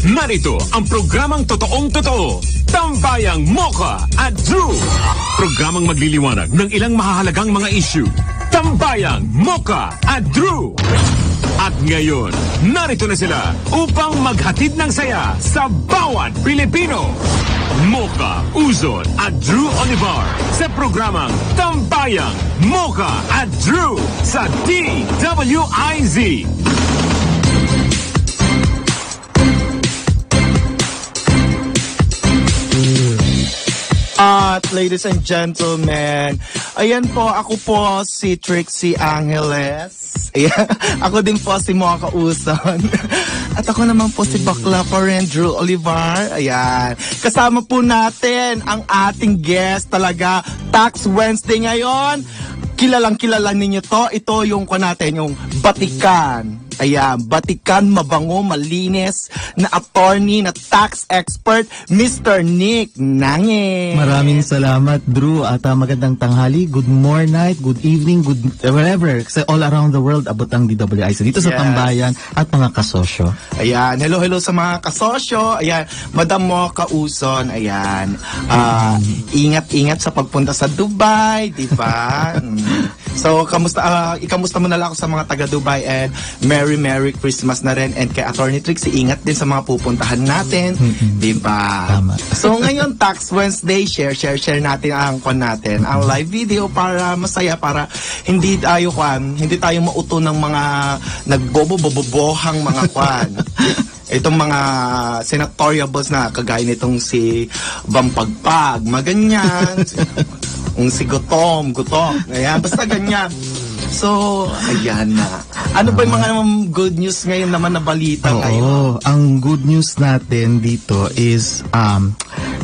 narito ang programang totoong totoo, Tambayang Mocha at Drew. Programang magliliwanag ng ilang mahahalagang mga issue. Tambayang Mocha at Drew. At ngayon, narito na sila upang maghatid ng saya sa bawat Pilipino. Mocha Uzon at Drew Olivar sa programang Tambayang Mocha at Drew sa DWIZ. At ladies and gentlemen, ayan po, ako po si Trixie Angeles. Ayan, ako din po si Mocha Uzon. At ako naman po si Bakla pa rin, Drew Olivar. Ayan, kasama po natin ang ating guest talaga, Tax Wednesday ngayon. Kilalang ninyo to. Ito yung natin, yung Batikan. Ayan, Batikan, mabango, malinis na attorney, na tax expert, Mr. Nick Nange. Maraming salamat, Drew. At magandang tanghali, good morning, night, good evening, good wherever. Kasi all around the world, abot ang DWIZ. Dito sa Tambayan at mga kasosyo. Ayan, hello sa mga kasosyo. Ayan, Madam Mocha Uzon. Ayan, ingat-ingat sa pagpunta sa Dubai, di ba? So, ikamusta mo na lang ako sa mga taga-Dubai and Merry Christmas na rin. And kay Attorney Trixie, ingat din sa mga pupuntahan natin. Diba? Tama. So ngayon, Tax Wednesday, share natin ang live video para masaya, para hindi tayo mauto ng mga nagbobobobohang mga itong mga senatoriables na kagaya nitong si Bampagpag, maganyan. Si Gutom. Ayan, basta ganyan. So, ayan na. Ano ba yung mga good news ngayon naman na balita ngayon? Ang good news natin dito is,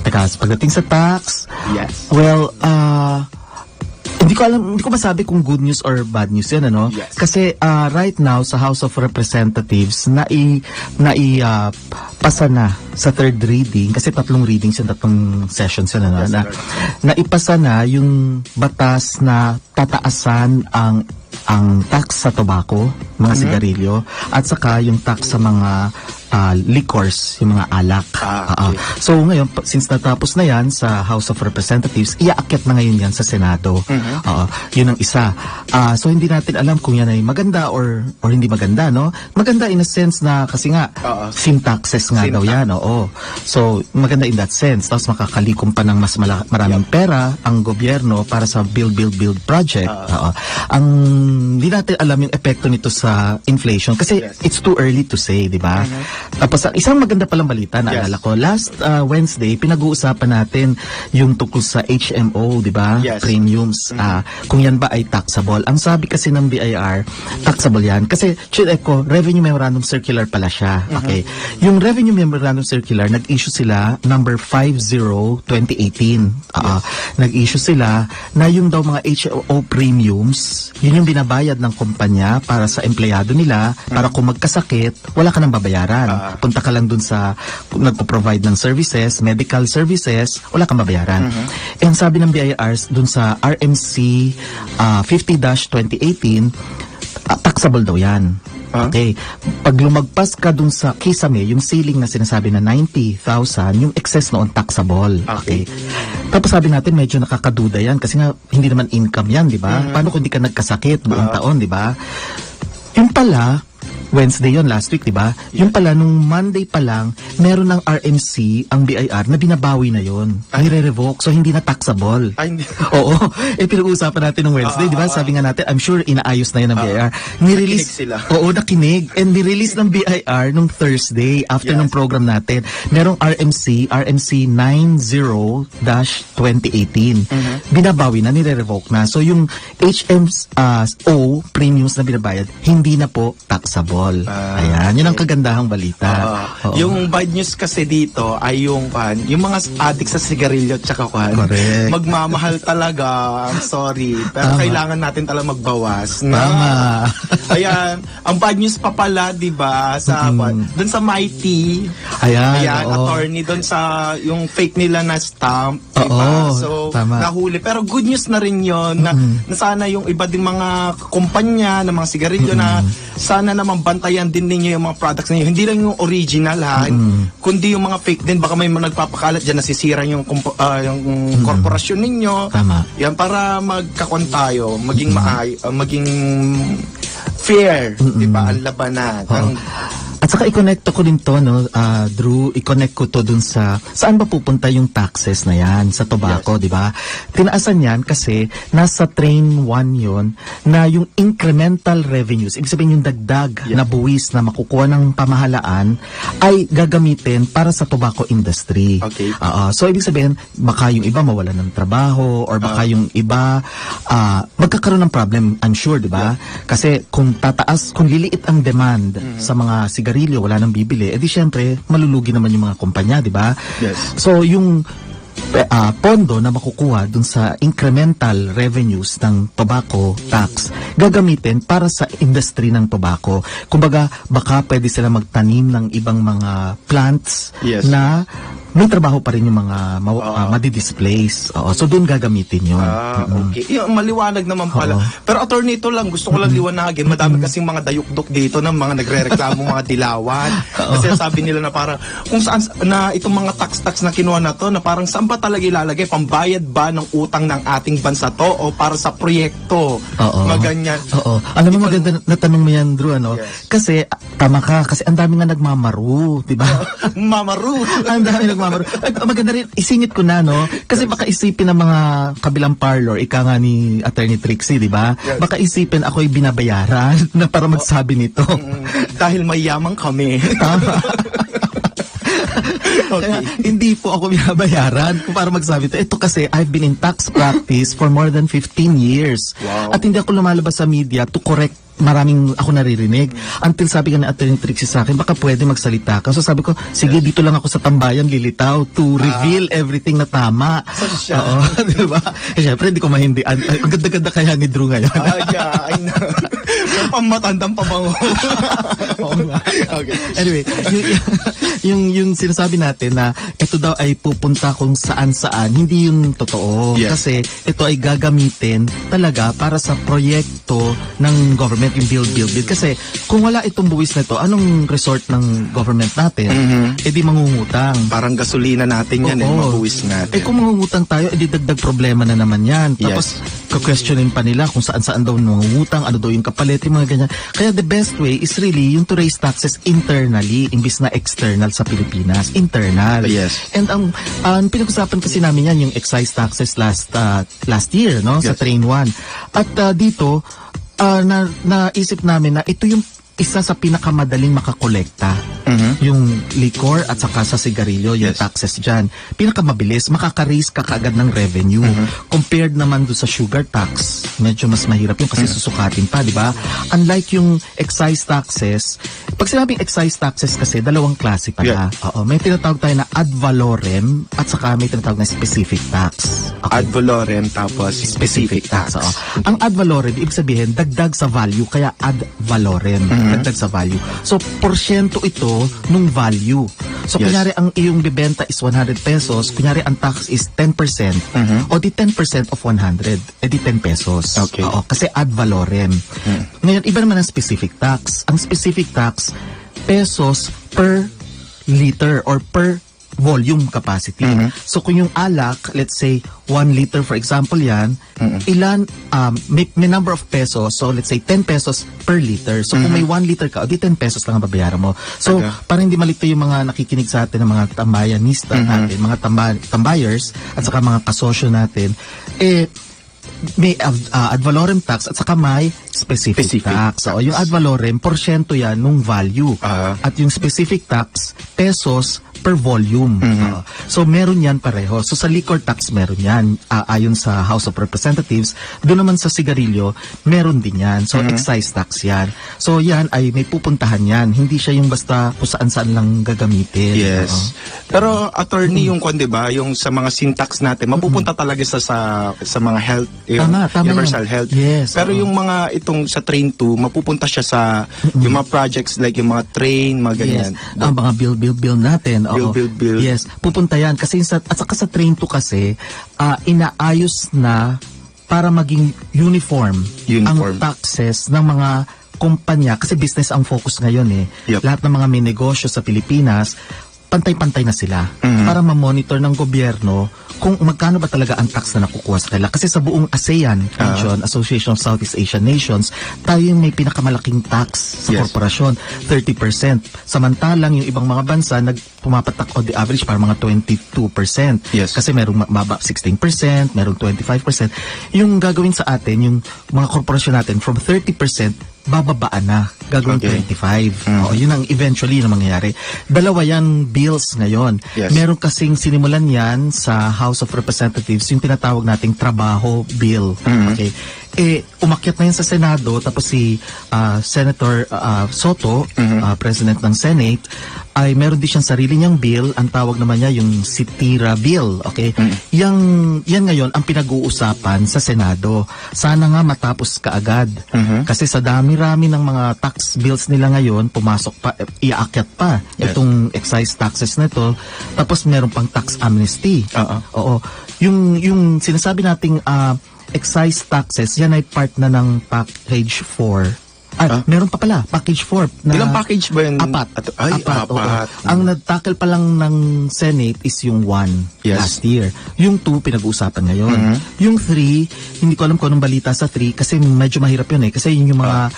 pagdating sa tax, yes. Well, hindi ko masabi kung good news or bad news yan, ano? Yes. Kasi right now sa House of Representatives pasa na sa third reading, kasi tatlong readings yung tatlong sessions yun, ano? Yes, naipasa na yung batas na tataasan ang tax sa tobacco, mga sigarilyo, at saka yung tax sa mga liquors, yung mga alak. Okay. So ngayon, since natapos na yan sa House of Representatives, iaakyat na ngayon yan sa Senado. Yun ang isa. So hindi natin alam kung yan ay maganda or hindi maganda, no? Maganda in a sense na kasi nga, sin taxes nga daw yan. So maganda in that sense. Tapos makakalikom pa ng mas maraming pera ang gobyerno para sa build project. Ang hindi natin alam yung epekto nito sa inflation kasi it's too early to say, di ba? Tapos isang maganda palang balita, naalala ko, last Wednesday, pinag-uusapan natin yung tungkol sa HMO, di ba? Yes. Premiums. Kung yan ba ay taxable. Ang sabi kasi ng BIR, taxable yan. Kasi, Revenue Memorandum Circular pala siya. Okay. Yung Revenue Memorandum Circular, nag-issue sila number 50-2018. Nag-issue sila na yung daw mga HMO premiums, yun yung binabayad ng kumpanya para sa empleyado nila, para kung magkasakit, wala ka nang babayaran. Punta ka lang dun sa nagpo-provide ng services, medical services, wala kang babayaran. And sabi ng BIR dun sa RMC 50-2018, taxable daw yan. Okay. Pag lumagpas ka dun sa kisame, yung ceiling na sinasabi na 90,000, yung excess noon taxable. Okay. Tapos sabi natin medyo nakakaduda yan kasi nga hindi naman income yan, di ba? Paano kung di ka nagkasakit buong taon, di ba? Yung pala, Wednesday yon last week, di ba? Yung pala, nung Monday pa lang, meron ng RMC, ang BIR, na binabawi na yon. Nire-revoke, so hindi na taxable. Ay, hindi. Oo. Pinag-uusapan natin nung Wednesday, di ba? Sabi nga natin, I'm sure inaayos na yun ng BIR. Nakinig sila. Oo, nakinig. And nirelease ng BIR nung Thursday, after ng program natin. Merong RMC 90-2018. Binabawi na, nire-revoke na. So yung HMO premiums na binabayad, hindi na po taxable. Ayan, yun ang kagandahang balita. Yung bad news kasi dito ay yung mga addict sa sigarilyo at saka Correct. magmamahal talaga. I'm sorry. Pero kailangan natin talaga magbawas. Tama. Ayan, ang bad news pa pala, di ba, sa dun sa Mighty. Ayan, attorney dun sa yung fake nila na stamp, di ba? So, nahuli. Pero good news na rin yun na sana yung iba din mga kumpanya ng mga sigarilyo na sana naman bantayan din ninyo yung mga products ninyo. Hindi lang yung original ha, kundi yung mga fake din. Baka may mga nagpapakalat dyan, nasisira yung korporasyon ninyo. Tama. Yan, para magkakon tayo, maging maging fair, di ba? Ang labanan. Ang, At saka i-connect ko din to, no, Drew, i-connect ko to dun sa, saan ba pupunta yung taxes na yan? Sa tobacco, di ba? Tinaasan yan kasi nasa train 1 yon na yung incremental revenues, ibig sabihin yung dagdag na buwis na makukuha ng pamahalaan ay gagamitin para sa tobacco industry. Okay. So, ibig sabihin, baka yung iba mawalan ng trabaho or baka yung iba magkakaroon ng problem, I'm sure, di ba? Kasi kung tataas, kung liliit ang demand sa mga sigarilyo, wala nang bibili, edi syempre, malulugi naman yung mga kumpanya, di ba? Yes. So, yung pondo na makukuha dun sa incremental revenues ng tobacco tax gagamitin para sa industry ng tobacco. Kumbaga, baka pwede sila magtanim ng ibang mga plants Yes. na may trabaho pa rin yung mga madi-displace. So, doon gagamitin yun. Okay. Yung maliwanag naman pala. Oo. Pero attorney, ito lang, gusto ko lang liwanagin. Madami kasing mga dayukdok dito ng mga nagre-reklamo mga dilawan. Kasi sabi nila na parang, kung saan, na itong mga tax na kinuha na to, na parang saan ba talaga ilalagay? Pambayad ba ng utang ng ating bansa to o para sa proyekto? Oo. Maganyan. Oo. Alam mo, maganda na tanong mo yan, Drew, ano? Yes. Kasi, tama ka, kasi ang dami nga nagmamaru, di ba? Mamaru. Ang dami nagmamaru. Ay, maganda rin, isingit ko na, no? Kasi baka isipin ng mga kabilang parlor, ika nga ni Attorney Trixie, di ba? Yes. Baka isipin ako'y binabayaran na para magsabi nito. Dahil may yamang kami. Tama. Okay. Kaya, hindi po ako binabayaran kung para magsabi ito. Ito kasi, I've been in tax practice for more than 15 years. Wow. At hindi ako lumalabas sa media to correct maraming ako naririnig. Until sabi ka na Attorney Trixie sa akin, baka pwede magsalita ka. So sabi ko, sige, dito lang ako sa tambayan, lilitaw to reveal everything na tama. So siya. Oo, di ba? Eh, syempre, hindi ko mahindian. Ang ganda-ganda kaya ni Drew ngayon. I know. Pero pamatandang pabango. Oo nga. Okay. Anyway, yung sinasabi natin na ito daw ay pupunta kung saan-saan, hindi yun totoo. Yes. Kasi ito ay gagamitin talaga para sa proyekto ng government, yung build. Kasi kung wala itong buwis na ito, anong resort ng government natin? Eh di mangungutang. Parang gasolina natin yan, Oo. mabuwis natin. Eh kung mangungutang tayo, edi dagdag problema na naman yan. Tapos, questionin pa nila kung saan-saan daw mangungutang, ano daw yung kapalit, yung mga ganyan. Kaya the best way is really yung to raise taxes internally, imbis na external sa Pilipinas. Internal. Yes. And ang pinag-usapan kasi namin yan, yung excise taxes last year, no? Sa Yes. Train 1. At dito, naisip namin na ito yung isa sa pinakamadaling makakolekta. Yung liquor at saka sa sigarilyo, yung Yes. taxes dyan. Pinakamabilis, makaka-raise ka kaagad ng revenue. Compared naman doon sa sugar tax, medyo mas mahirap yung kasi susukatin pa, di ba? Unlike yung excise taxes, pag sinabing excise taxes kasi, dalawang klase pala. Oo, may tinatawag tayo na ad valorem at saka may tinatawag na specific tax. Ad valorem tapos specific tax. Oo. Ang ad valorem, ibig sabihin, dagdag sa value, kaya ad valorem, dagdag sa value. So, porsyento ito nung value. So, Yes. kunyari, ang iyong bibenta is 100 pesos, kunyari, ang tax is 10%, o di 10% of 100, di 10 pesos. Okay. Oo, kasi ad valorem. Ngayon, iba naman ang specific tax. Ang specific tax, pesos per liter or per volume capacity. So kung yung alak, let's say 1 liter for example yan, ilan, may number of pesos, so let's say 10 pesos per liter. So kung may 1 liter ka, o di 10 pesos lang ang babayaran mo. So Okay. para hindi malito yung mga nakikinig sa atin, ng mga tambayanista natin, mga tambayers, at saka mga kasosyo natin, may ad valorem tax at saka may specific tax. So, yung ad valorem, porsyento yan nung value. At yung specific tax, pesos per volume. So, meron yan pareho. So, sa liquor tax, meron yan. Ayon sa House of Representatives, doon naman sa sigarilyo, meron din yan. So, excise tax yan. So, yan ay may pupuntahan yan. Hindi siya yung basta kung saan-saan lang gagamitin. Yes. Oo. Pero attorney, yung kwan, 'di ba, yung sa mga syntax natin, mapupunta talaga sa mga health, yung Tama universal yan. health. Yes, Pero oo. yung mga itong sa train 2, mapupunta siya sa yung mga projects like yung mga train, mga ganyan. Yes. Ang mga bill natin. Oo. Bill. Yes. Pupunta yan. Kasi at saka sa train 2 kasi, inaayos na para maging uniform ang taxes ng mga kumpanya, kasi business ang focus ngayon eh. Yep. Lahat ng mga may negosyo sa Pilipinas, pantay-pantay na sila para ma-monitor ng gobyerno kung magkano ba talaga ang tax na nakukuha sa kanila. Kasi sa buong ASEAN region, Association of Southeast Asian Nations, tayo yung may pinakamalaking tax sa Yes. korporasyon, 30%. Samantalang yung ibang mga bansa, pumapatak on the average para mga 22%. Yes. Kasi merong mababa 16%, merong 25%. Yung gagawin sa atin, yung mga korporasyon natin, from 30%, bababaan na. Gagawin Okay. 25. Oo, yun ang eventually na mangyayari. Dalawa yan bills ngayon. Yes. Meron kasing sinimulan yan sa House of Representatives, yung tinatawag nating trabaho bill. Okay. Umakyat na yan sa Senado, tapos si Senator Soto, President ng Senate, ay meron din siyang sarili niyang bill. Ang tawag naman niya yung Sitira Bill. Okay? Yan ngayon ang pinag-uusapan sa Senado. Sana nga matapos kaagad. Kasi sa dami-rami ng mga tax bills nila ngayon, pumasok pa, iaakyat pa Yes. itong excise taxes na ito. Tapos meron pang tax amnesty. Oo. Oo. Yung sinasabi nating excise taxes, yan ay part na ng package 4. Meron pa pala, package 4. Na Ilang package ba yun? Apat. Apat. Oo. Ang nag-tackle pa lang ng Senate is yung 1 Yes. last year. Yung 2, pinag-uusapan ngayon. Yung 3, hindi ko alam kung anong balita sa 3 kasi medyo mahirap yun eh. Kasi yun yung mga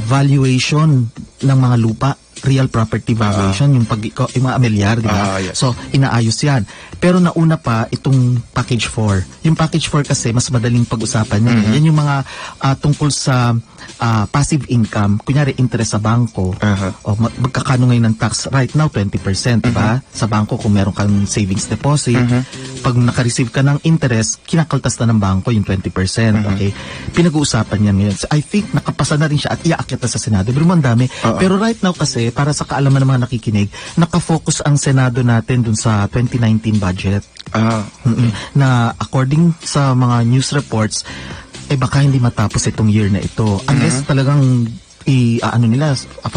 valuation ng mga lupa, real property valuation, yung mga amilyar, di ba? Yes. So, inaayos yan. Pero nauna pa itong package 4. Yung package 4 kasi mas madaling pag-usapan yan. Yan yung mga tungkol sa passive income, kunyari interest sa bangko. O magkakano ngayon ng tax right now 20%, di ba? Sa bangko kung meron kang savings deposit, pag naka-receive ka ng interest, kinakaltas na ng bangko yung 20%. Okay? Pinag-uusapan yan ngayon. So, I think nakapasa na rin siya at iaakyat na sa Senado. Pero man dami. Pero right now kasi, para sa kaalaman ng mga nakikinig, nakafocus ang Senado natin dun sa 2019 budget. Na according sa mga news reports, baka hindi matapos itong year na ito. Unless talagang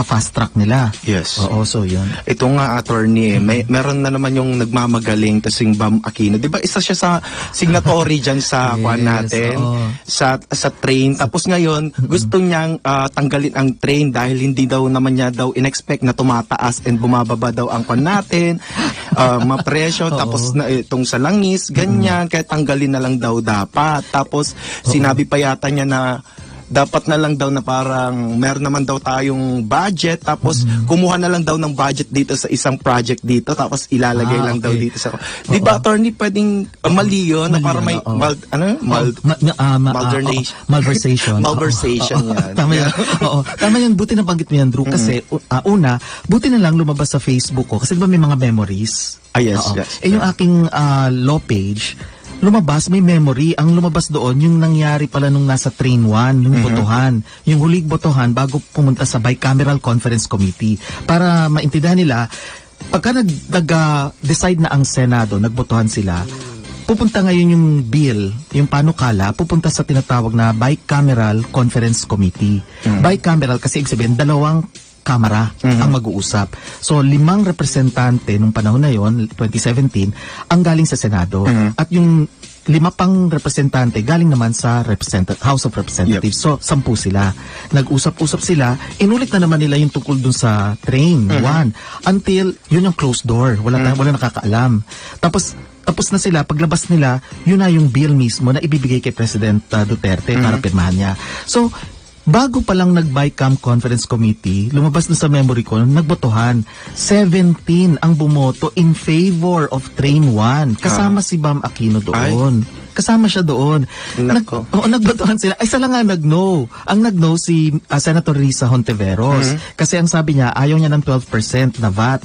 fast track nila. Yes. Oo, so yun. Ito nga, attorney, meron na naman yung nagmamagaling kasing Bam Aquino. Di ba isa siya sa signatory dyan sa kwan natin, sa train. Tapos ngayon, gusto niyang tanggalin ang train dahil hindi daw naman niya daw in-expect na tumataas and bumababa daw ang kwan natin, mapresyo, tapos na itong sa langis, ganyan, kaya tanggalin na lang daw dapat. Tapos sinabi pa yata niya na dapat na lang daw na parang meron naman daw tayong budget, tapos kumuha na lang daw ng budget dito sa isang project dito, tapos ilalagay lang daw dito sa... Di ba, attorney, pwedeng mali yun na para may malversation. Malversation yan. Tama yan. Oo. Tama yan. Buti na banggit mo yan, Drew. Kasi, una, buti na lang lumabas sa Facebook ko. Kasi diba may mga memories? Yes, Oo. yes. Yung aking law page, lumabas, may memory. Ang lumabas doon, yung nangyari pala nung nasa train 1, yung botohan. Yung huling botohan bago pumunta sa Bicameral Conference Committee. Para maintindihan nila, pagka nag-decide na ang Senado, nagbotohan sila, pupunta ngayon yung bill, yung panukala, pupunta sa tinatawag na Bicameral Conference Committee. Bicameral kasi ibig sabihin, dalawang kamara ang mag-uusap. So, 5 representante nung panahon na yon, 2017, ang galing sa Senado. At yung 5 pang representante galing naman sa House of Representatives. So, 10 sila. Nag-usap-usap sila. Inulit na naman nila yung tungkol dun sa train 1. Until, yun yung closed door. Wala nakakaalam. Tapos na sila, paglabas nila, yun na yung bill mismo na ibibigay kay President Duterte para pirmahan niya. So, bago pa lang nag-BICAM Conference Committee, lumabas na sa memory ko, nagbotohan. 17 ang bumoto in favor of Train 1. Kasama si Bam Aquino doon. Kasama siya doon. Nagbotohan sila. Ay, sala nga nag-no. Ang nag-no si Senator Risa Hontiveros. Kasi ang sabi niya, ayaw niya ng 12% na VAT.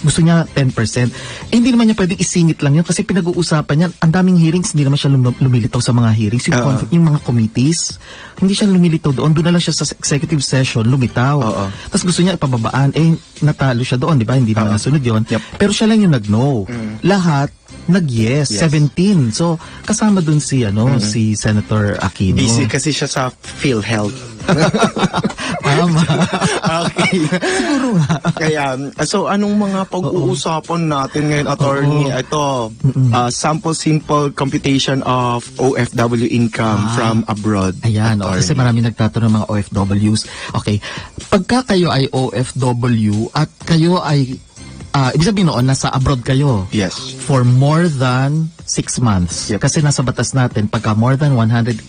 Gusto niya 10%. Hindi naman niya pwedeng isingit lang yun kasi pinag-uusapan niya. Ang daming hearings, hindi naman siya lumilitaw sa mga hearings. Yung mga committees, hindi siya lumilitaw doon. Doon na lang siya sa executive session, lumitaw. Tapos gusto niya ipababaan. Natalo siya doon, di ba? Hindi naman nasunod yun. Pero siya lang yung nag-no. Lahat, nag-yes, 17. So, kasama dun si, si Senator Aquino. Busy kasi siya sa PhilHealth. Tama. Okay. Siguro nga. Kaya, so anong mga pag-uusapan natin ngayon, attorney? Ito, sample simple computation of OFW income from abroad. Ayan, kasi marami nagtatanong mga OFWs. Okay, pagka kayo ay OFW at kayo ay, ibig sabihin noon, nasa abroad kayo. Yes. For more than 6 months. Yep. Kasi nasa batas natin, pagka more than 183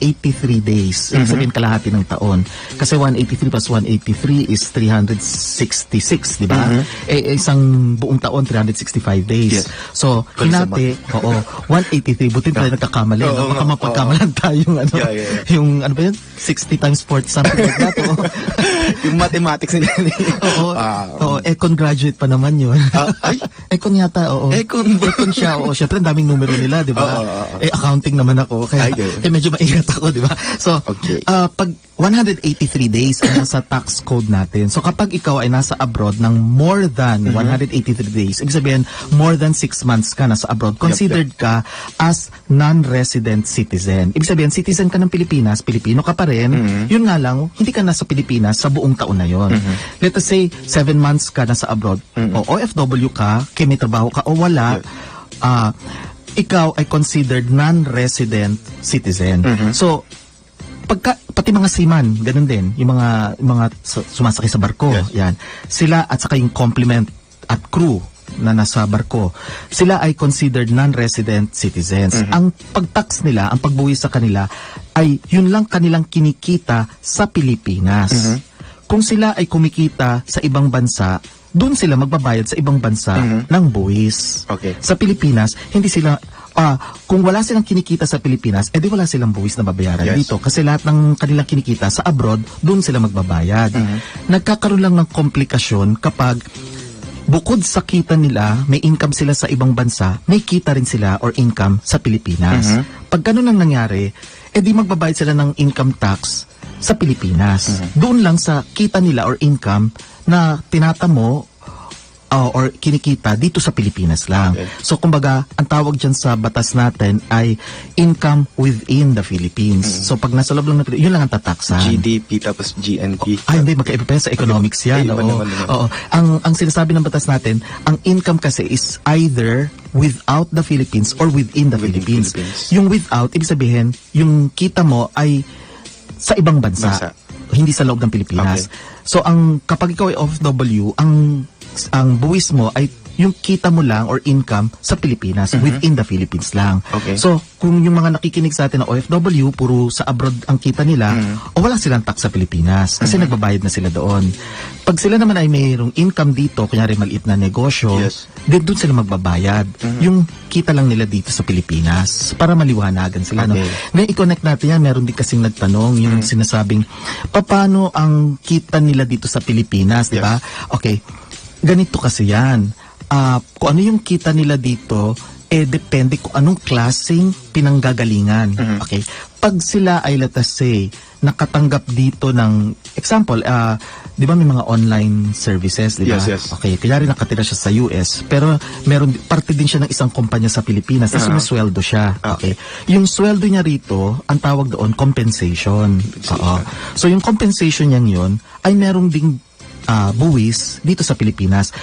days, ibig sabihin kalahati ng taon. Kasi 183 plus 183 is 366, di ba? Isang buong taon, 365 days. Yes. So, hinati, 183, buti tayo nagkakamali. Baka mapagkamalan tayo yung ano, yung ano ba yun? 60 times 40, something like that. Yung mathematics nila. Econ graduate pa naman yun. Ay? Econ yata, oo. Econ siya, oo. Siyempre, ang daming numero nila, di ba? Accounting naman ako. Kaya medyo maingat ako, di ba? So, pag 183 days ang nasa tax code natin. So, kapag ikaw ay nasa abroad ng more than 183 days, ibig sabihin, more than 6 months ka nasa abroad, considered ka as non-resident citizen. Ibig sabihin, citizen ka ng Pilipinas, Pilipino ka pa rin, yun nga lang, hindi ka nasa Pilipinas sa buong taon na yun. Let us say, 7 months ka nasa abroad, o OFW ka, kaya may trabaho ka o wala, ikaw ay considered non-resident citizen. So, pati mga seaman, ganun din, yung mga sumasakay sa barko, yan. Sila at saka yung complement at crew na nasa barko, sila ay considered non-resident citizens. Ang pag-tax nila, ang pagbuwis sa kanila ay yun lang kanilang kinikita sa Pilipinas. Kung sila ay kumikita sa ibang bansa, doon sila magbabayad sa ibang bansa ng buwis. Okay. Sa Pilipinas, hindi sila kung wala silang kinikita sa Pilipinas, edi wala silang buwis na babayaran dito. Kasi lahat ng kanilang kinikita sa abroad, doon sila magbabayad. Nagkakaroon lang ng komplikasyon kapag bukod sa kita nila, may income sila sa ibang bansa, may kita rin sila or income sa Pilipinas. Pag ganun ang nangyari, edi magbabayad sila ng income tax sa Pilipinas. Doon lang sa kita nila or income na tinatamo or kinikita dito sa Pilipinas lang. Okay. So, kumbaga, ang tawag dyan sa batas natin ay income within the Philippines. So, pag nasa loob lang natin, yun lang ang tataksan. GDP tapos GNP. Hindi, magkaiba pa yan sa economics yan. Oo. Ang sinasabi ng batas natin, ang income kasi is either without the Philippines or within the Philippines. Yung without, ibig sabihin, yung kita mo ay sa ibang bansa. Hindi sa loob ng Pilipinas. So, kapag ikaw ay OFW, ang buwis mo ay yung kita mo lang or income sa Pilipinas, within the Philippines lang. Okay. So, kung yung mga nakikinig sa atin na OFW, puro sa abroad ang kita nila, o wala silang tax sa Pilipinas, kasi nagbabayad na sila doon. Pag sila naman ay mayroong income dito, kunyari maliit na negosyo, then doon sila magbabayad. Yung kita lang nila dito sa Pilipinas, para maliwanagan sila. No? Ngayon, i-connect natin yan, meron din kasing nagtanong, yung sinasabing, paano ang kita nila dito sa Pilipinas, di ba? Okay. Ganito kasi yan. Kung ano yung kita nila dito, depende kung anong klaseng pinanggagalingan. Okay? Pag sila ay, let us say, nakatanggap dito ng, example, di ba may mga online services, di ba? Yes. Okay, kaya rin nakatira siya sa US, pero parte din siya ng isang kumpanya sa Pilipinas, na sumisweldo siya. Okay? Yung sweldo niya rito, ang tawag doon, compensation. So, yung compensation niya yun, ay merong ding buwis dito sa Pilipinas.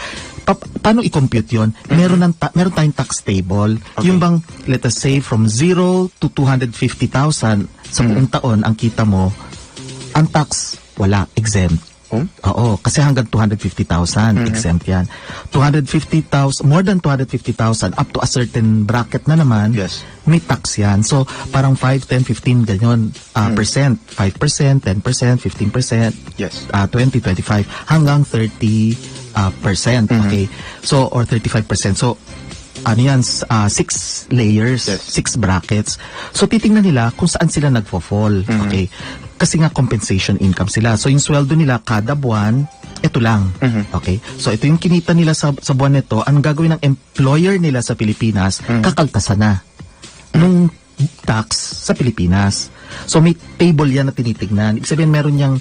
Paano i-compute yun? Meron tayong tax table. Yung bang, let us say, from 0 to 250,000 sa buong taon, ang kita mo, ang tax, wala, exempt. Oo, kasi hanggang 250,000, exempt yan. 250,000, more than 250,000, up to a certain bracket na naman, may tax yan. So, parang 5, 10, 15, ganyan, percent. 5%, 10%, 15%, 20, 25, hanggang 30%. Okay? So, or 35%. So, ano yan, 6 layers, 6 brackets. So, titingnan nila kung saan sila nagfo-fall. Okay? Kasi nga compensation income sila. So, yung sweldo nila kada buwan, ito lang. Okay? So, ito yung kinita nila sa buwan nito. Ang gagawin ng employer nila sa Pilipinas, kakaltasan na nung tax sa Pilipinas. So, may table yan na tinitignan. Ibig sabihin, meron niyang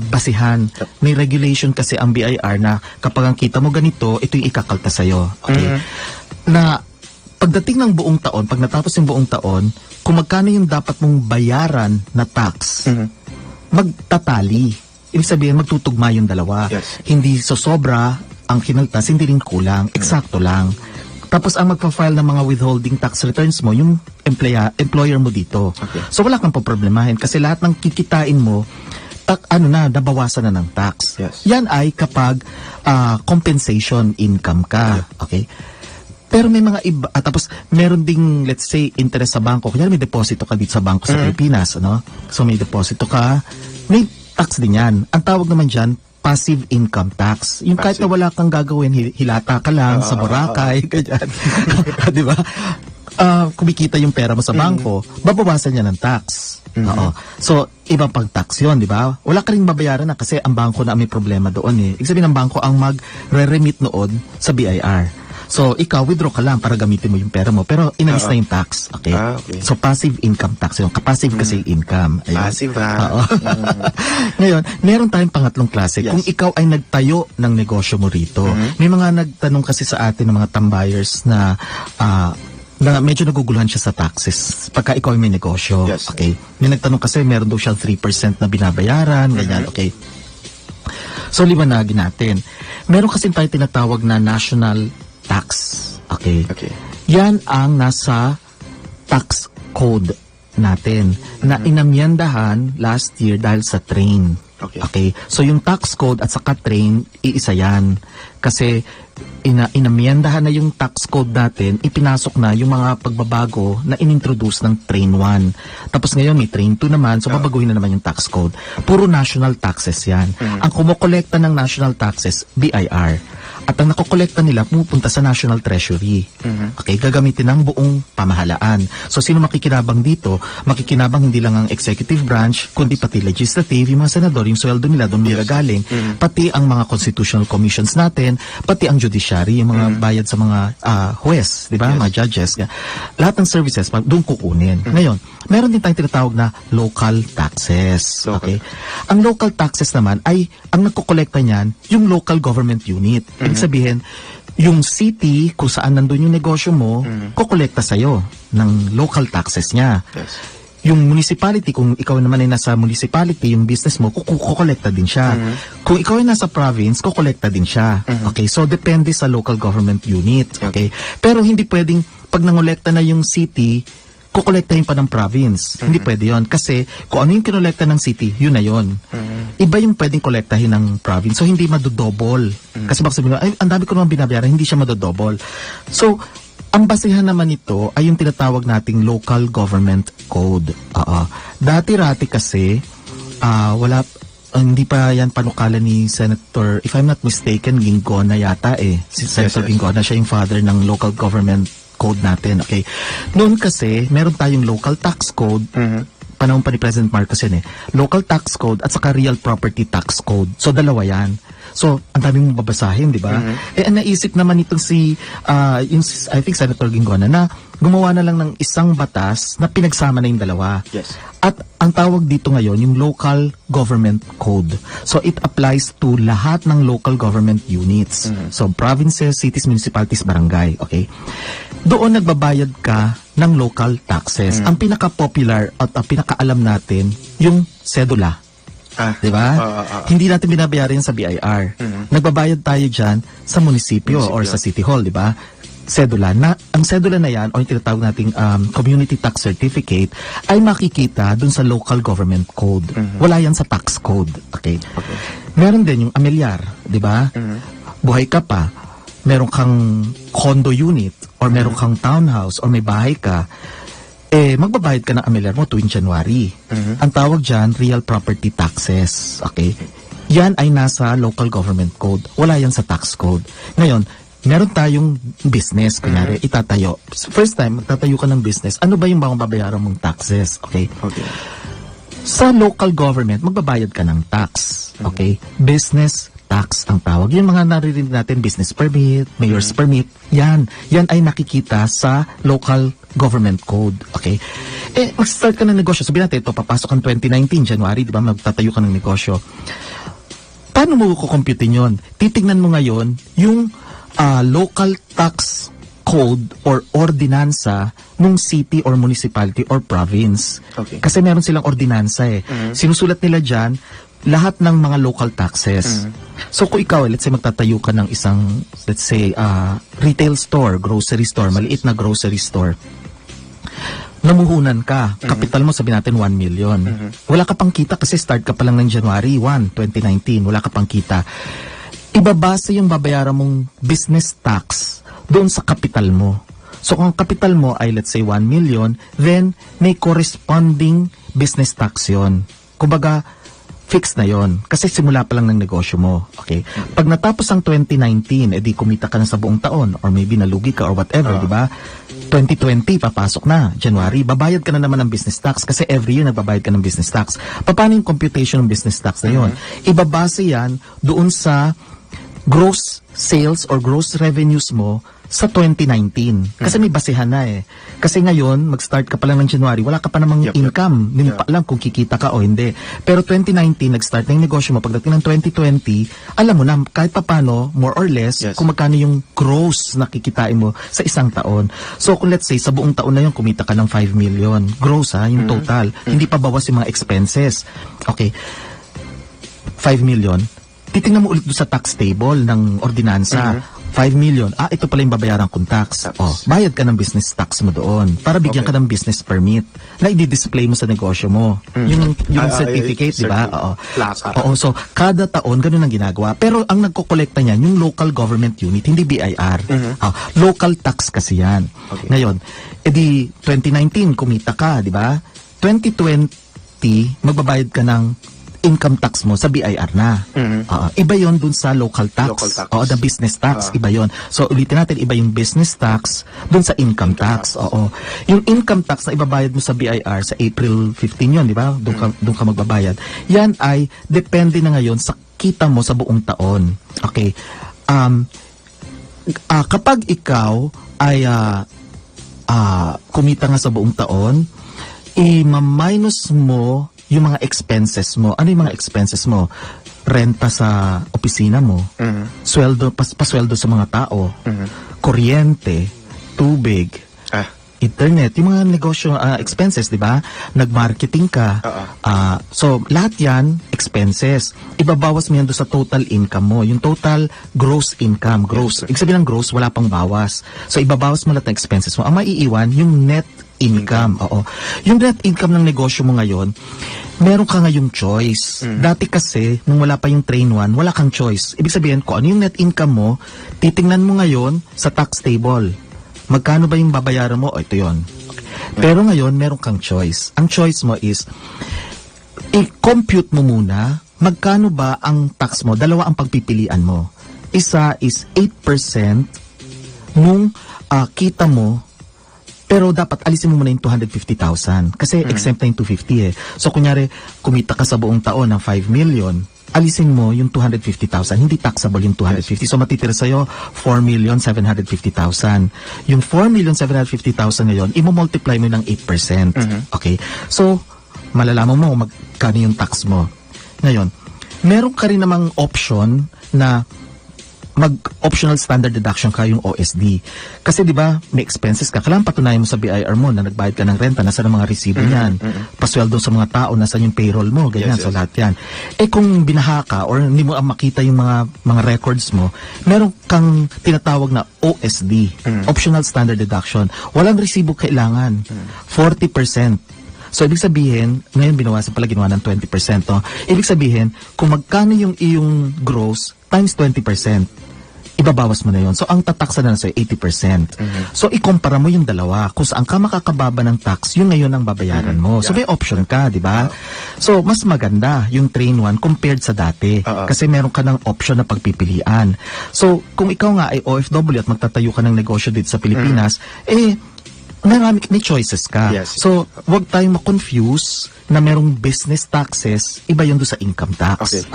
basihan. May regulation kasi ang BIR na kapag ang kita mo ganito, ito yung ikakalta sa'yo. Okay? Na pagdating ng buong taon, pag natapos yung buong taon, kung magkano yung dapat mong bayaran na tax, magtatali. Ibig sabihin, magtutugma yung dalawa. Yes. Hindi sosobra ang kinaltas, hindi rin kulang, eksakto lang. Tapos ang magpa-file ng mga withholding tax returns mo, yung employer mo dito. Okay. So wala kang problemahin kasi lahat ng kikitain mo, nabawasan na ng tax. Yes. Yan ay kapag compensation income ka. Okay? Pero may mga iba, tapos meron ding, let's say, interest sa bangko. Kunyari may deposito ka dito sa bangko sa Pilipinas, ano? So may deposito ka, may tax din yan. Ang tawag naman dyan, passive income tax. Yung kahit na wala kang gagawin, hilata ka lang sa Boracay, ganyan. Di ba? Kumikita yung pera mo sa bangko, babawasan niya ng tax. Oo. So, ibang pang tax yun, di ba? Wala ka rin babayaran na kasi ang bangko na may problema doon eh. Ibig sabihin ng bangko ang mag-remit noon sa BIR. So, ikaw, withdraw ka lang para gamitin mo yung pera mo. Pero, inalis na yung tax. Okay? Okay. So, passive income tax yun. Passive kasi income. Ayun. Passive, ha? Oo. Ngayon, meron tayong pangatlong klase. Yes. Kung ikaw ay nagtayo ng negosyo mo rito, may mga nagtanong kasi sa atin ng mga tambayers na medyo naguguluhan siya sa taxes pagka ikaw ay may negosyo. Yes. Okay? May nagtanong kasi meron daw siyang 3% na binabayaran, ganyan. Okay? So, liwanagin natin. Meron kasi tayo tinatawag na national tax. Okay? Okay. Yan ang nasa tax code natin na inamyandahan last year dahil sa train. Okay. So yung tax code at saka train, iisa yan. Kasi inamyandahan na yung tax code natin, ipinasok na yung mga pagbabago na inintroduce ng train 1. Tapos ngayon may train 2 naman, so babaguhin na naman yung tax code. Puro national taxes yan. Ang kumokolekta ng national taxes, BIR. At ang nakokolekta nila, pupunta sa National Treasury. Okay, gagamitin ng buong pamahalaan. So, sino makikinabang dito? Makikinabang hindi lang ang executive branch, kundi pati legislative, yung mga senador, yung sweldo nila doon magagaling, pati ang mga constitutional commissions natin, pati ang judiciary, yung mga bayad sa mga huwes, di ba? Mga judges. Lahat ng services, doon kukunin. Ngayon, meron din tayong tinatawag na local taxes. Okay? Ang local taxes naman ay, ang nagkokolekta niyan, yung local government unit. Ibig sabihin, yung city, kung saan nandun yung negosyo mo, kukolekta sa'yo ng local taxes niya. Yes. Yung municipality, kung ikaw naman ay nasa municipality, yung business mo, kukolekta din siya. Kung ikaw ay nasa province, kukolekta din siya. Okay, so depende sa local government unit. Okay, pero hindi pwedeng, pag nangolekta na yung city, kukolektahin pa ng province. Hindi pwede yon kasi kung ano yung kinolekta ng city, yun na yun. Iba yung pwedeng kolektahin ng province. So, hindi madodouble. Kasi baka sabihin, ay, ang dami ko naman binabayaran, hindi siya madodouble. So, ang basehan naman nito ay yung tinatawag nating local government code. Dati-rati kasi, hindi pa yan panukala ni Senator, if I'm not mistaken, Ginggona yata eh. Si Senator Ginggona, siya yung father ng local government code natin. Okay. Noon kasi, meron tayong local tax code, panahon pa ni President Marcos yun eh. Local tax code at saka real property tax code. So, dalawa yan. So, ang dami mong babasahin, di ba? Eh, naisip naman itong I think Senator Ginggona na gumawa na lang ng isang batas na pinagsama na yung dalawa. Yes. At ang tawag dito ngayon, yung local government code. So, it applies to lahat ng local government units. So, provinces, cities, municipalities, barangay. Okay? Doon nagbabayad ka ng local taxes. Ang pinaka-popular at ang pinaka-alam natin, yung sedula. Di ba? Hindi natin binabayaran sa BIR. Nagbabayad tayo dyan sa munisipyo or sa City Hall, di ba? Sedula. Ang sedula na yan, o yung tinatawag nating community tax certificate, ay makikita dun sa local government code. Wala yan sa tax code. Okay? Meron din yung amilyar, di ba? Buhay ka pa, meron kang condo unit, or meron kang townhouse, or may bahay ka, magbabayad ka ng amilyar mo tuwing January. Ang tawag dyan, real property taxes. Okay? Yan ay nasa local government code. Wala yan sa tax code. Ngayon, meron tayong business, kunyari, itatayo. First time, magtatayo ka ng business, ano ba yung mga babayaran mong taxes? Okay? Sa local government, magbabayad ka ng tax. Okay? Business tax ang tawag. Yung mga naririnig natin, business permit, mayor's permit, yan ay nakikita sa local government code. Okay? Mag-start ka ng negosyo. Sabihin natin, ito, papasok ang 2019, January, di ba? Magtatayo ka ng negosyo. Paano mo kukomputin yun? Titignan mo ngayon yung local tax code or ordinansa ng city or municipality or province. Okay. Kasi meron silang ordinansa eh. Sinusulat nila dyan lahat ng mga local taxes. So kung ikaw, let's say magtatayo ka ng isang, let's say, retail store, grocery store, maliit na grocery store. Namuhunan ka, capital mo sabihin natin 1 million. Wala ka pang kita kasi start ka pa lang ng January 1, 2019. Wala ka pang kita. Ibabase yung babayaran mong business tax doon sa capital mo. So kung ang capital mo ay let's say 1 million, then may corresponding business tax yon. Kumbaga, fix na yon kasi simula pa lang ng negosyo mo. Okay? Pag natapos ang 2019, edi kumita ka na sa buong taon or maybe nalugi ka or whatever, di ba? 2020, papasok na. January, babayad ka na naman ng business tax kasi every year nagbabayad ka ng business tax. Paano yung computation ng business tax na yon? Ibabase yan doon sa gross sales or gross revenues mo sa 2019. Kasi may basehan na eh. Kasi ngayon, mag-start ka pa lang ng January, wala ka pa namang income. Hindi mo pa alam kung kikita ka o hindi. Pero 2019, nag-start na yung negosyo mo. Pagdating ng 2020, alam mo na kahit papano, more or less, kung magkano yung gross na kikitain mo sa isang taon. So kung let's say, sa buong taon na yun, kumita ka ng 5 million. Gross ha, yung total. Hindi pa bawas yung mga expenses. Okay. 5 million. Titingnan mo ulit doon sa tax table ng ordinansa. 5 million. Ito pala yung babayaran kong tax. Bayad ka ng business tax mo doon para bigyan ka ng business permit na i-display mo sa negosyo mo. Yung certificate, di ba? Oo. So, kada taon, ganun ang ginagawa. Pero ang nagkokolekta niyan, yung local government unit, hindi BIR. Local tax kasi yan. Ngayon, edi 2019, kumita ka, di ba? 2020, magbabayad ka ng income tax mo sa BIR na. Iba yon dun sa local tax. O, the business tax. Iba yon. So, ulitin natin, iba yung business tax dun sa income tax. Oo. Yung income tax na ibabayad mo sa BIR sa April 15 yon, di ba? Doon ka magbabayad. Yan ay depende na ngayon sa kita mo sa buong taon. Okay. Kapag ikaw ay kumita nga sa buong taon, i-minus mo yung mga expenses mo. Ano yung mga expenses mo? Renta sa opisina mo, sweldo, pasweldo sa mga tao, kuryente, tubig, internet, yung mga negosyo expenses, di ba? Nag-marketing ka. So, lahat yan, expenses. Ibabawas mo yan doon sa total income mo. Yung total gross income. Gross. Ibig sabihin ng gross, wala pang bawas. So, ibabawas mo lahat ng expenses mo. Ang maiiwan, yung net income. Oo. Yung net income ng negosyo mo ngayon, meron ka ngayong choice. Dati kasi, nung wala pa yung train 1, wala kang choice. Ibig sabihin, kung ano yung net income mo, titingnan mo ngayon sa tax table. Magkano ba yung babayaran mo? Ito yon. Pero ngayon, meron kang choice. Ang choice mo is, i-compute mo muna, magkano ba ang tax mo? Dalawa ang pagpipilian mo. Isa is 8% nung kita mo, pero dapat alisin mo muna yung 250,000. Kasi exempt na yung 250 eh. So kunyari, kumita ka sa buong taon ng 5 million, alisin mo yung 250,000. Hindi taxable yung 250. So matitira sa'yo 4,750,000. Yung 4,750,000 ngayon, imo-multiply mo ng 8%. Okay? So, malalaman mo kung magkano yung tax mo. Ngayon, meron ka rin namang option na mag-optional standard deduction ka yung OSD. Kasi di ba may expenses ka. Kailangan patunayan mo sa BIR mo na nagbayad ka ng renta, nasaan ang mga resibo niyan. Pasweldo sa mga tao, nasaan yung payroll mo, ganyan. So lahat yan. Kung binaha ka or hindi mo makita yung mga records mo, meron kang tinatawag na OSD, optional standard deduction. Walang resibo kailangan. 40%. So, ibig sabihin, ngayon binawasan pala ginawa ng 20%. No? Ibig sabihin, kung magkano yung iyong gross times 20%, ibabawas mo na yon. So, ang tataksa na sa'yo, 80%. So, ikumpara mo yung dalawa. Kung saan ka makakababa ng tax, yun ngayon ang babayaran mo. So, may option ka, di ba? So, mas maganda yung train 1 compared sa dati. Kasi meron ka ng option na pagpipilian. So, kung ikaw nga ay OFW at magtatayo ka ng negosyo dito sa Pilipinas, may choices ka. So, wag tayong ma-confuse na merong business taxes, iba yun doon sa income tax.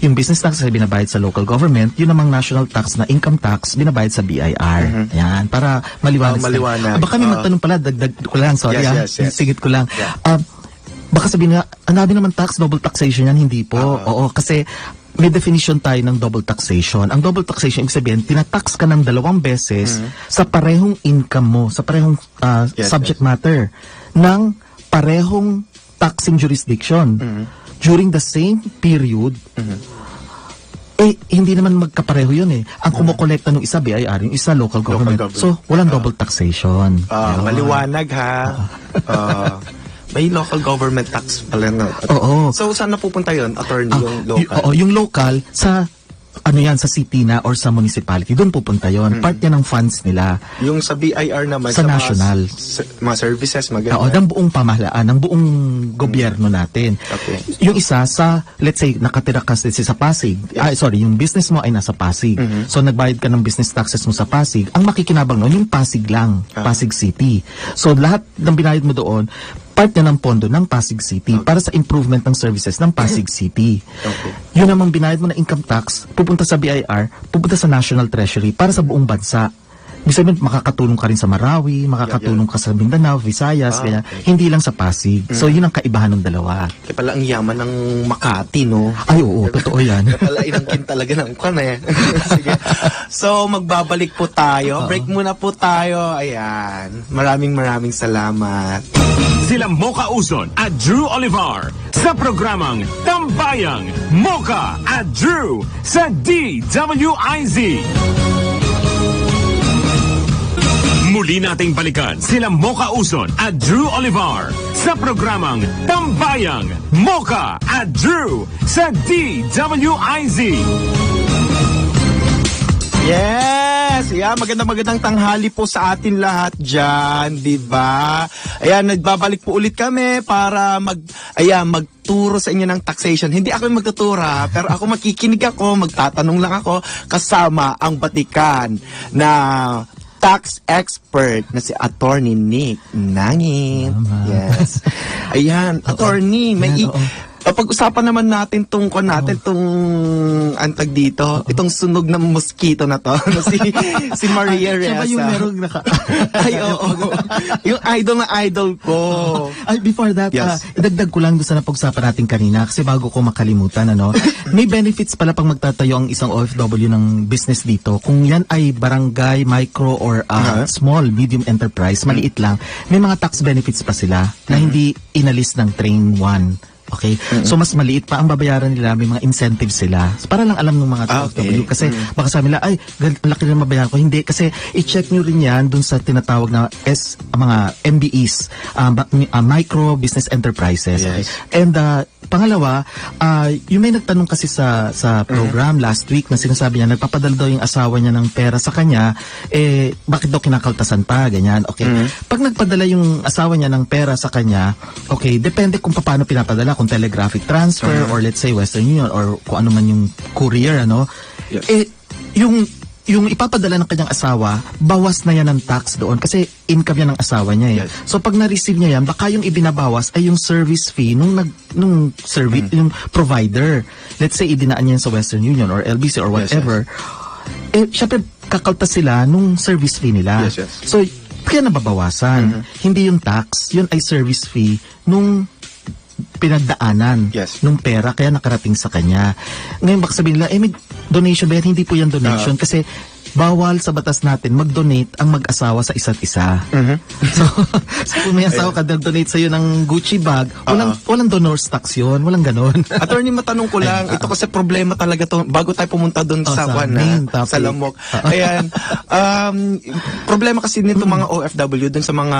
Yung business tax ay binabayad sa local government, yun namang national tax na income tax, binabayad sa BIR. Yan, para maliwanag. Baka may magtanong pala, dagdag ko lang, sorry sigit ko lang. Baka sabihin nga, ang nabi naman tax, double taxation yan, hindi po. Oo, kasi may definition tayo ng double taxation. Ang double taxation, ibig sabihin, tinatax ka ng 2 beses sa parehong income mo, sa parehong subject matter ng parehong taxing jurisdiction. During the same period, hindi naman magkapareho yun eh. Ang kumukolekta ng isa, BIR, yung isa, local government. So, walang double taxation. Maliwanag ha. May local government tax pala na. Oo. So, saan napupunta yun, attorney, yung local? Yung local, sa sa city na or sa municipality, doon pupunta yon. Part yan ng funds nila. Yung sa BIR naman, sa national. Mga services, maganda. Oo, ng buong pamahalaan, ng buong gobyerno natin. Okay. Yung isa sa, let's say, nakatira ka sa Pasig. Yung business mo ay nasa Pasig. So, nagbayad ka ng business taxes mo sa Pasig. Ang makikinabang nun, yung Pasig lang. Pasig City. So, lahat ng binayad mo doon, part na ng pondo ng Pasig City para sa improvement ng services ng Pasig City. Yun namang binayad mo na income tax, pupunta sa BIR, pupunta sa National Treasury para sa buong bansa. Ibig sabihin, makakatulong ka rin sa Marawi, makakatulong ka sa Mindanao, Visayas, kaya hindi lang sa Pasig. So, yun ang kaibahan ng dalawa. Kaya pala ang yaman ng Makati, no? Ay, oo, totoo yan. Kaya pala inangkin talaga ng kwan eh. Sige. So, magbabalik po tayo. Break muna po tayo. Ayan. Maraming salamat. Sila Mocha Uson at Drew Olivar sa programang Tambayang Mocha at Drew sa DWIZ. Muli nating balikan sila Mocha Uson at Drew Olivar sa programang Tambayang Mocha at Drew sa DWIZ. Yes! Yeah, magandang tanghali po sa atin lahat dyan, di ba? Ayan, nagbabalik po ulit kami para magturo sa inyo ng taxation. Hindi ako yung magtutura, pero ako makikinig ako, magtatanong lang ako kasama ang batikan na tax expert na si Attorney Nick Nangin. Yes. Ayan, Attorney, pag-usapan naman natin tong antag dito, itong sunog ng mosquito na to, si Maria Reza. Siya ba yung merong Ay, oo. Yung idol ko. Ay, before that, idagdag ko lang doon sa napag-usapan natin kanina kasi bago ko makalimutan, may benefits pala pag magtatayo ang isang OFW ng business dito. Kung yan ay barangay, micro, or small, medium enterprise, maliit lang, may mga tax benefits pa sila na hindi inalis ng Train 1. Okay? So, mas maliit pa ang babayaran nila, may mga incentives sila. Para lang alam ng mga OFW. Kasi baka sabi nila, ay, laki na mabayaran ko. Hindi, kasi i-check nyo rin yan dun sa tinatawag na mga MBEs, micro business enterprises. Okay? And pangalawa, yung may nagtanong kasi sa program last week na sinasabi niya, nagpapadala daw yung asawa niya ng pera sa kanya, bakit daw kinakaltasan pa, ganyan. Okay. Pag nagpadala yung asawa niya ng pera sa kanya, okay, depende kung paano pinapadala, kung telegraphic transfer or let's say Western Union or kung ano man yung courier, yung ipapadala ng kanyang asawa, bawas na yan ng tax doon kasi income yan ng asawa niya eh. So pag na-receive niya yan, baka yung ibinabawas ay yung service fee nung yung provider. Let's say idinaan niya yan sa Western Union or LBC or whatever. Syempre kakaltas sila nung service fee nila. So kaya nababawasan. Hindi yung tax, yun ay service fee nung pinagdaanan nung pera kaya nakarating sa kanya. Ngayon baka sabihin nila, may donation ba yan? Hindi po yan donation kasi bawal sa batas natin mag-donate ang mag-asawa sa isa't isa. So kung may asawa ka nag-donate sa'yo ng Gucci bag, walang donor's tax yun, walang ganon. Attorney, matanong ko lang, ito kasi problema talaga to bago tayo pumunta doon sa Lamok. Ayan, problema kasi nito mga OFW doon sa mga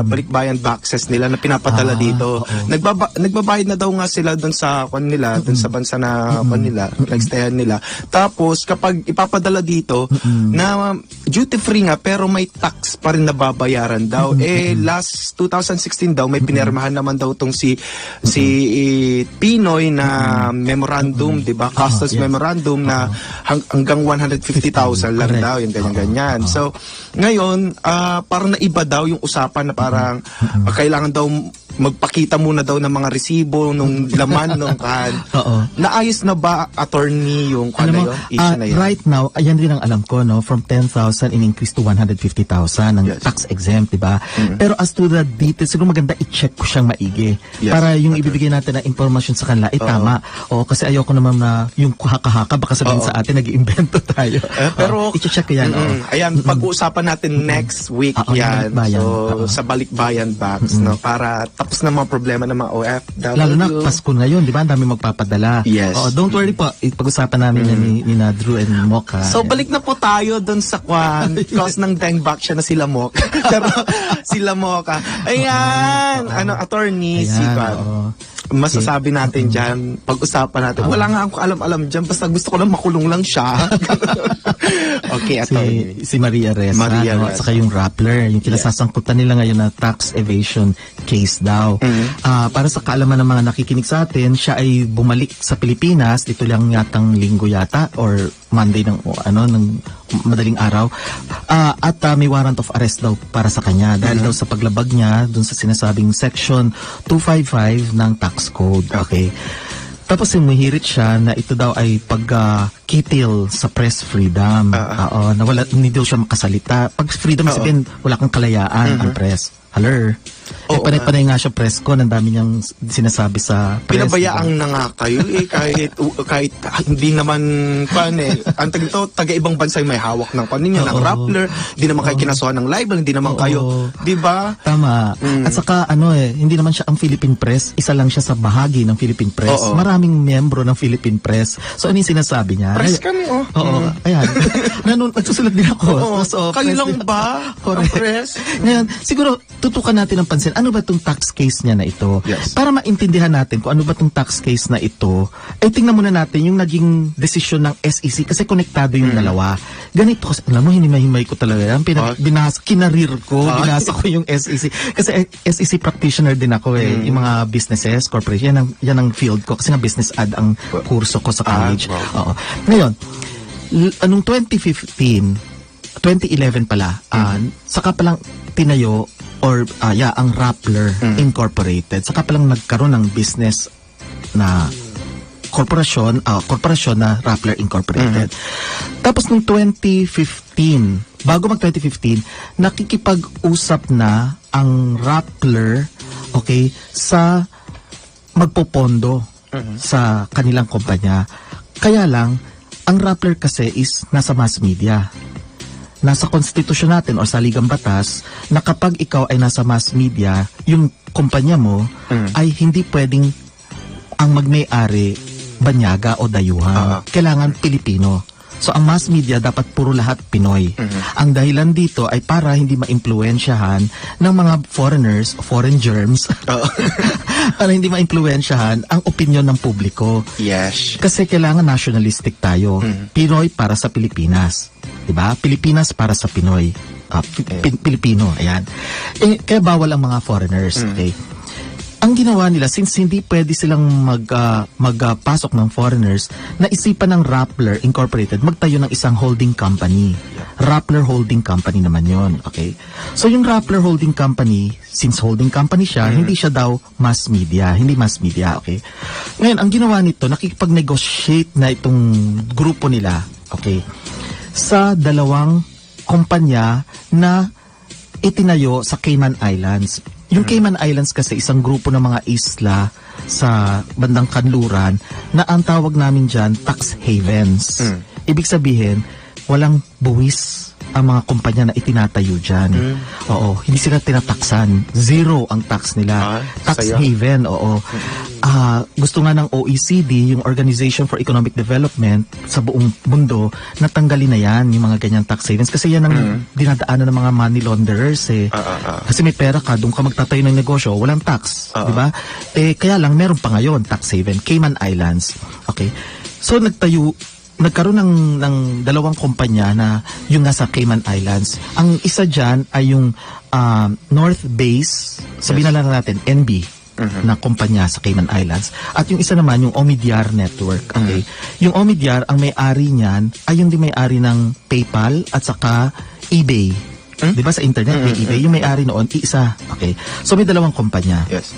balikbayan boxes nila na pinapadala dito. Nagbabayad na daw nga sila doon sa nila, doon sa bansa na nila, nagstayan nila. Tapos kapag ipapadala dito, na duty free nga pero may tax pa rin nababayaran daw. Last 2016 daw may pinirmahan naman daw tong si Pinoy na memorandum, 'di ba? Customs memorandum na hanggang 150,000 lang daw, yung ganyan-ganyan. So, ngayon parang naiba daw yung usapan na parang kailangan daw magpakita muna daw ng mga resibo nung laman nung kan. Oo. Naayos na ba, attorney, yung Alam mo, issue na yun? right now, ayan din ang alam ko, no? From 10,000 in-increase to 150,000 ng Yes. tax exempt, di ba? Pero as to the details, siguro maganda i-check ko siyang maigi. Yes. Para yung ibibigay natin na information sa kanila, tama. Oo, kasi ayoko naman na yung haka-haka, baka sabihin sa atin, nag-iimbento tayo. Pero, i-check ko yan. oo. Ayan, pag-uusapan natin next week Oo, yan. yung balikbayan. So, Oo. sa Balikbayan Box, no? Para tapos na mga problema ng mga OFW. Lalo na Pasko ngayon, di ba? Ang dami magpapadala. Yes. Oo, don't worry po. Pag-usapan namin yan ni na Drew and Mocha. So, balik na po tayo dun sa kwan. Cause ng Dengbak siya na sila Mocha. Pero, sila Mocha. Ayan! Attorney, si Ayan, Kwan. oo. Masasabi natin dyan, pag-usapan natin. Wala nga ako alam-alam dyan, basta gusto ko lang makulong lang siya. Okay, attorney. Si Maria Reza, Maria no? Reza. At saka yung Rappler, yung kinasasangkutan nila ngayon na tax evasion case daw. Para sa kaalaman ng mga nakikinig sa atin, siya ay bumalik sa Pilipinas, dito lang yatang linggo yata, or Monday ng madaling araw. At may warrant of arrest daw para sa kanya dahil daw sa paglabag niya dun sa sinasabing section 255 ng tax code. Okay. Tapos muhirit siya na ito daw ay pagkitil sa press freedom. Na hindi daw siya makasalita. Pag freedom sabihin, wala kang kalayaan ang press. Hello. Panay-panay nga siya press ko, ang dami niyang sinasabi sa press. Pinabayaan na nga kayo kahit hindi naman ang taga-ibang bansa yung may hawak ng ninyo, ng Rappler, hindi naman kayo kinasuhan ng libel, hindi naman kayo, di ba? Tama. At saka hindi naman siya ang Philippine Press, isa lang siya sa bahagi ng Philippine Press. Maraming miyembro ng Philippine Press. So ano yung sinasabi niya? Press kami, Ayan. Nagsusulat din ako. Oo. Kayo lang ba? Correct. Press? Ngayon, siguro tutukan natin ang pansin. Ano ba itong tax case niya na ito? Yes. Para maintindihan natin kung ano ba itong tax case na ito, ay tingnan muna natin yung naging desisyon ng SEC kasi konektado yung dalawa. Ganito kasi, alam mo, hinimay-himay ko talaga yan. Kinarir ko, binasa ko yung SEC. Kasi SEC practitioner din ako yung mga businesses, corporation, yan ang field ko. Kasi nga business ad ang kurso ko sa college. Oo. Ngayon, anong 2011 pala, saka palang tinayo ang Rappler Incorporated. Saka palang nagkaroon ng business na korporasyon na Rappler Incorporated. Tapos nung 2015, bago mag 2015, nakikipag-usap na ang Rappler, sa magpopondo sa kanilang kumpanya. Kaya lang, ang Rappler kasi is nasa mass media. Nasa konstitusyon natin o sa ligang batas na kapag ikaw ay nasa mass media, yung kumpanya mo ay hindi pwedeng ang magmay-ari banyaga o dayuhan. Kailangan Pilipino. So ang mass media dapat puro lahat Pinoy. Ang dahilan dito ay para hindi maimpluwensyahan ng mga foreigners, foreign germs, para hindi maimpluwensyahan ang opinyon ng publiko. Yes. Kasi kailangan nationalistic tayo. Pinoy para sa Pilipinas. Diba? Pilipinas para sa Pinoy. Pilipino, ayan. Kaya bawal ang mga foreigners. Okay? Ang ginawa nila, since hindi pwede silang magpasok ng foreigners, naisipan ng Rappler Incorporated magtayo ng isang holding company. Rappler Holding Company naman yon. Okay? So yung Rappler Holding Company, since holding company siya, hindi siya daw mass media. Hindi mass media. Okay? Ngayon, ang ginawa nito, nakikipag-negotiate na itong grupo nila. Okay? Sa dalawang kumpanya na itinayo sa Cayman Islands. Yung Cayman Islands kasi isang grupo ng mga isla sa bandang kanluran na ang tawag namin dyan tax havens. Ibig sabihin, walang buwis ang mga kumpanya na itinatayo dyan. Oo, hindi sila tinataksan. Zero ang tax nila. Tax saya. haven, oo. Gusto nga ng OECD, yung Organization for Economic Development sa buong mundo, natanggalin na yan, yung mga ganyan tax havens. Kasi yan ang dinadaanan ng mga money launderers eh. Kasi may pera ka, doon ka magtatayo ng negosyo, walang tax. Di ba? Kaya lang, meron pa ngayon, tax haven, Cayman Islands. Okay? So, nagkaroon ng dalawang kumpanya na yung nasa Cayman Islands. Ang isa dyan ay yung North Base, sabihin na lang natin, NB, na kumpanya sa Cayman Islands. At yung isa naman, yung Omidyar Network. Okay? Yung Omidyar, ang may-ari niyan, ay yung may-ari ng PayPal at saka eBay. Di ba sa internet, may eBay? Yung may-ari noon, isa. Okay? So may dalawang kumpanya. Yes.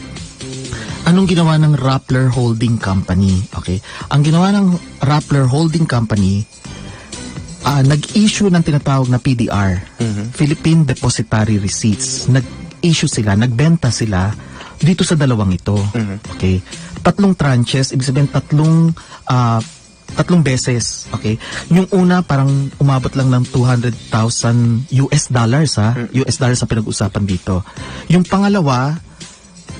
Anong ginawa ng Rappler Holding Company? Okay. Ang ginawa ng Rappler Holding Company, nag-issue ng tinatawag na PDR, Philippine Depositary Receipts. Nag-issue sila, nagbenta sila dito sa dalawang ito. Okay. 3 tranches, ibig sabihin 3 beses. Okay. Yung una parang umabot lang ng $200,000 US dollars US dollars ang pinag-usapan dito. Yung pangalawa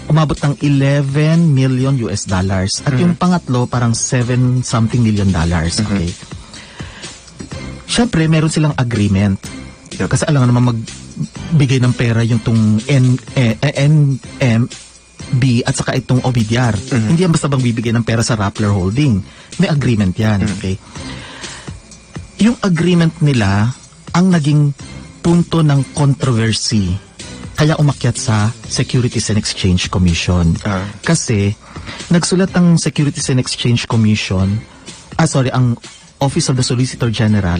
umabot ng 11 million US dollars at yung pangatlo parang 7 something million dollars. Okay. Syempre meron silang agreement. Kasi alam nga naman magbigay ng pera yung tung NMB at saka itong Omidyar. Hindi yan basta bang bibigay ng pera sa Rappler Holding. May agreement yan. Okay. Yung agreement nila ang naging punto ng controversy. Kaya umakyat sa Securities and Exchange Commission. Kasi nagsulat ang Securities and Exchange Commission, ang Office of the Solicitor General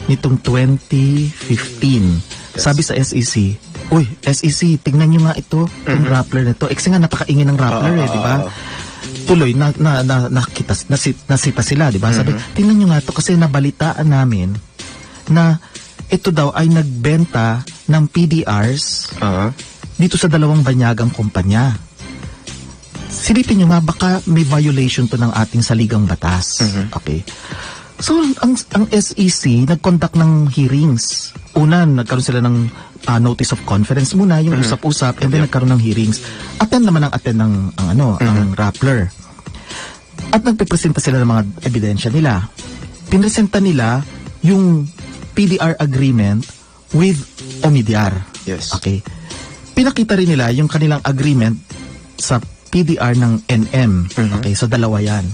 nitong 2015. Sabi sa SEC, uy, SEC, tingnan nyo nga ito, yung Rappler na ito. Kasi nga napakaingin ng Rappler di ba? Tuloy, nasita sila, di ba? Sabi, tingnan nyo nga ito kasi nabalitaan namin na ito daw ay nagbenta ng PDRs dito sa 2 banyagang kumpanya. Silipin nyo nga, baka may violation to ng ating saligang batas. Okay. So, ang SEC nag-conduct ng hearings. Una, nagkaroon sila ng notice of conference muna, yung usap-usap, and then nagkaroon ng hearings. Attend naman ang Rappler. At nagpipresenta sila ng mga ebidensya nila. Pinresenta nila yung PDR agreement with Omidyar. Yes. Okay. Pinakita rin nila yung kanilang agreement sa PDR ng NM. Okay, so dalawa yan.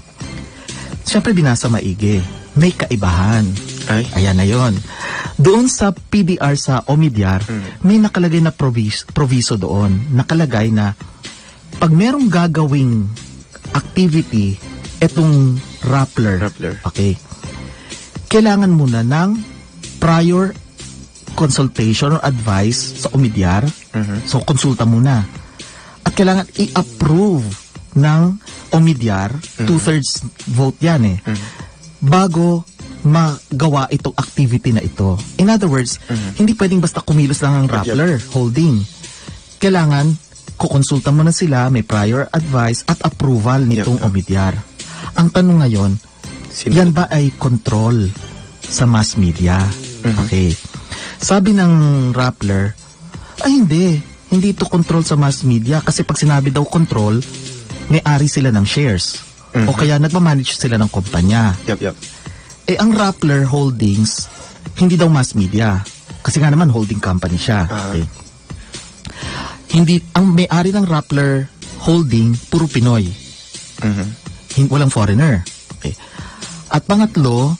Siyempre binasa maigi. May kaibahan. Ayan na yun. Doon sa PDR sa Omidyar, may nakalagay na proviso doon. Nakalagay na pag merong gagawing activity, etong Rappler. Okay. Kailangan muna ng prior consultation or advice sa Omidyar. So, konsulta muna. At kailangan i-approve ng Omidyar, 2/3 vote yan bago magawa itong activity na ito. In other words, hindi pwedeng basta kumilos lang ang Rappler Holding. Kailangan kukonsulta mo na sila, may prior advice at approval nitong Omidyar. Ang tanong ngayon, yan ba ay control sa mass media? Okay. Sabi ng Rappler, ay hindi ito control sa mass media kasi pag sinabi daw control, may-ari sila ng shares. O kaya nagmamanage sila ng kumpanya. Ang Rappler Holdings, hindi daw mass media. Kasi nga naman holding company siya. Okay. Hindi, ang may-ari ng Rappler Holding, puro Pinoy. Walang foreigner. Okay. At pangatlo,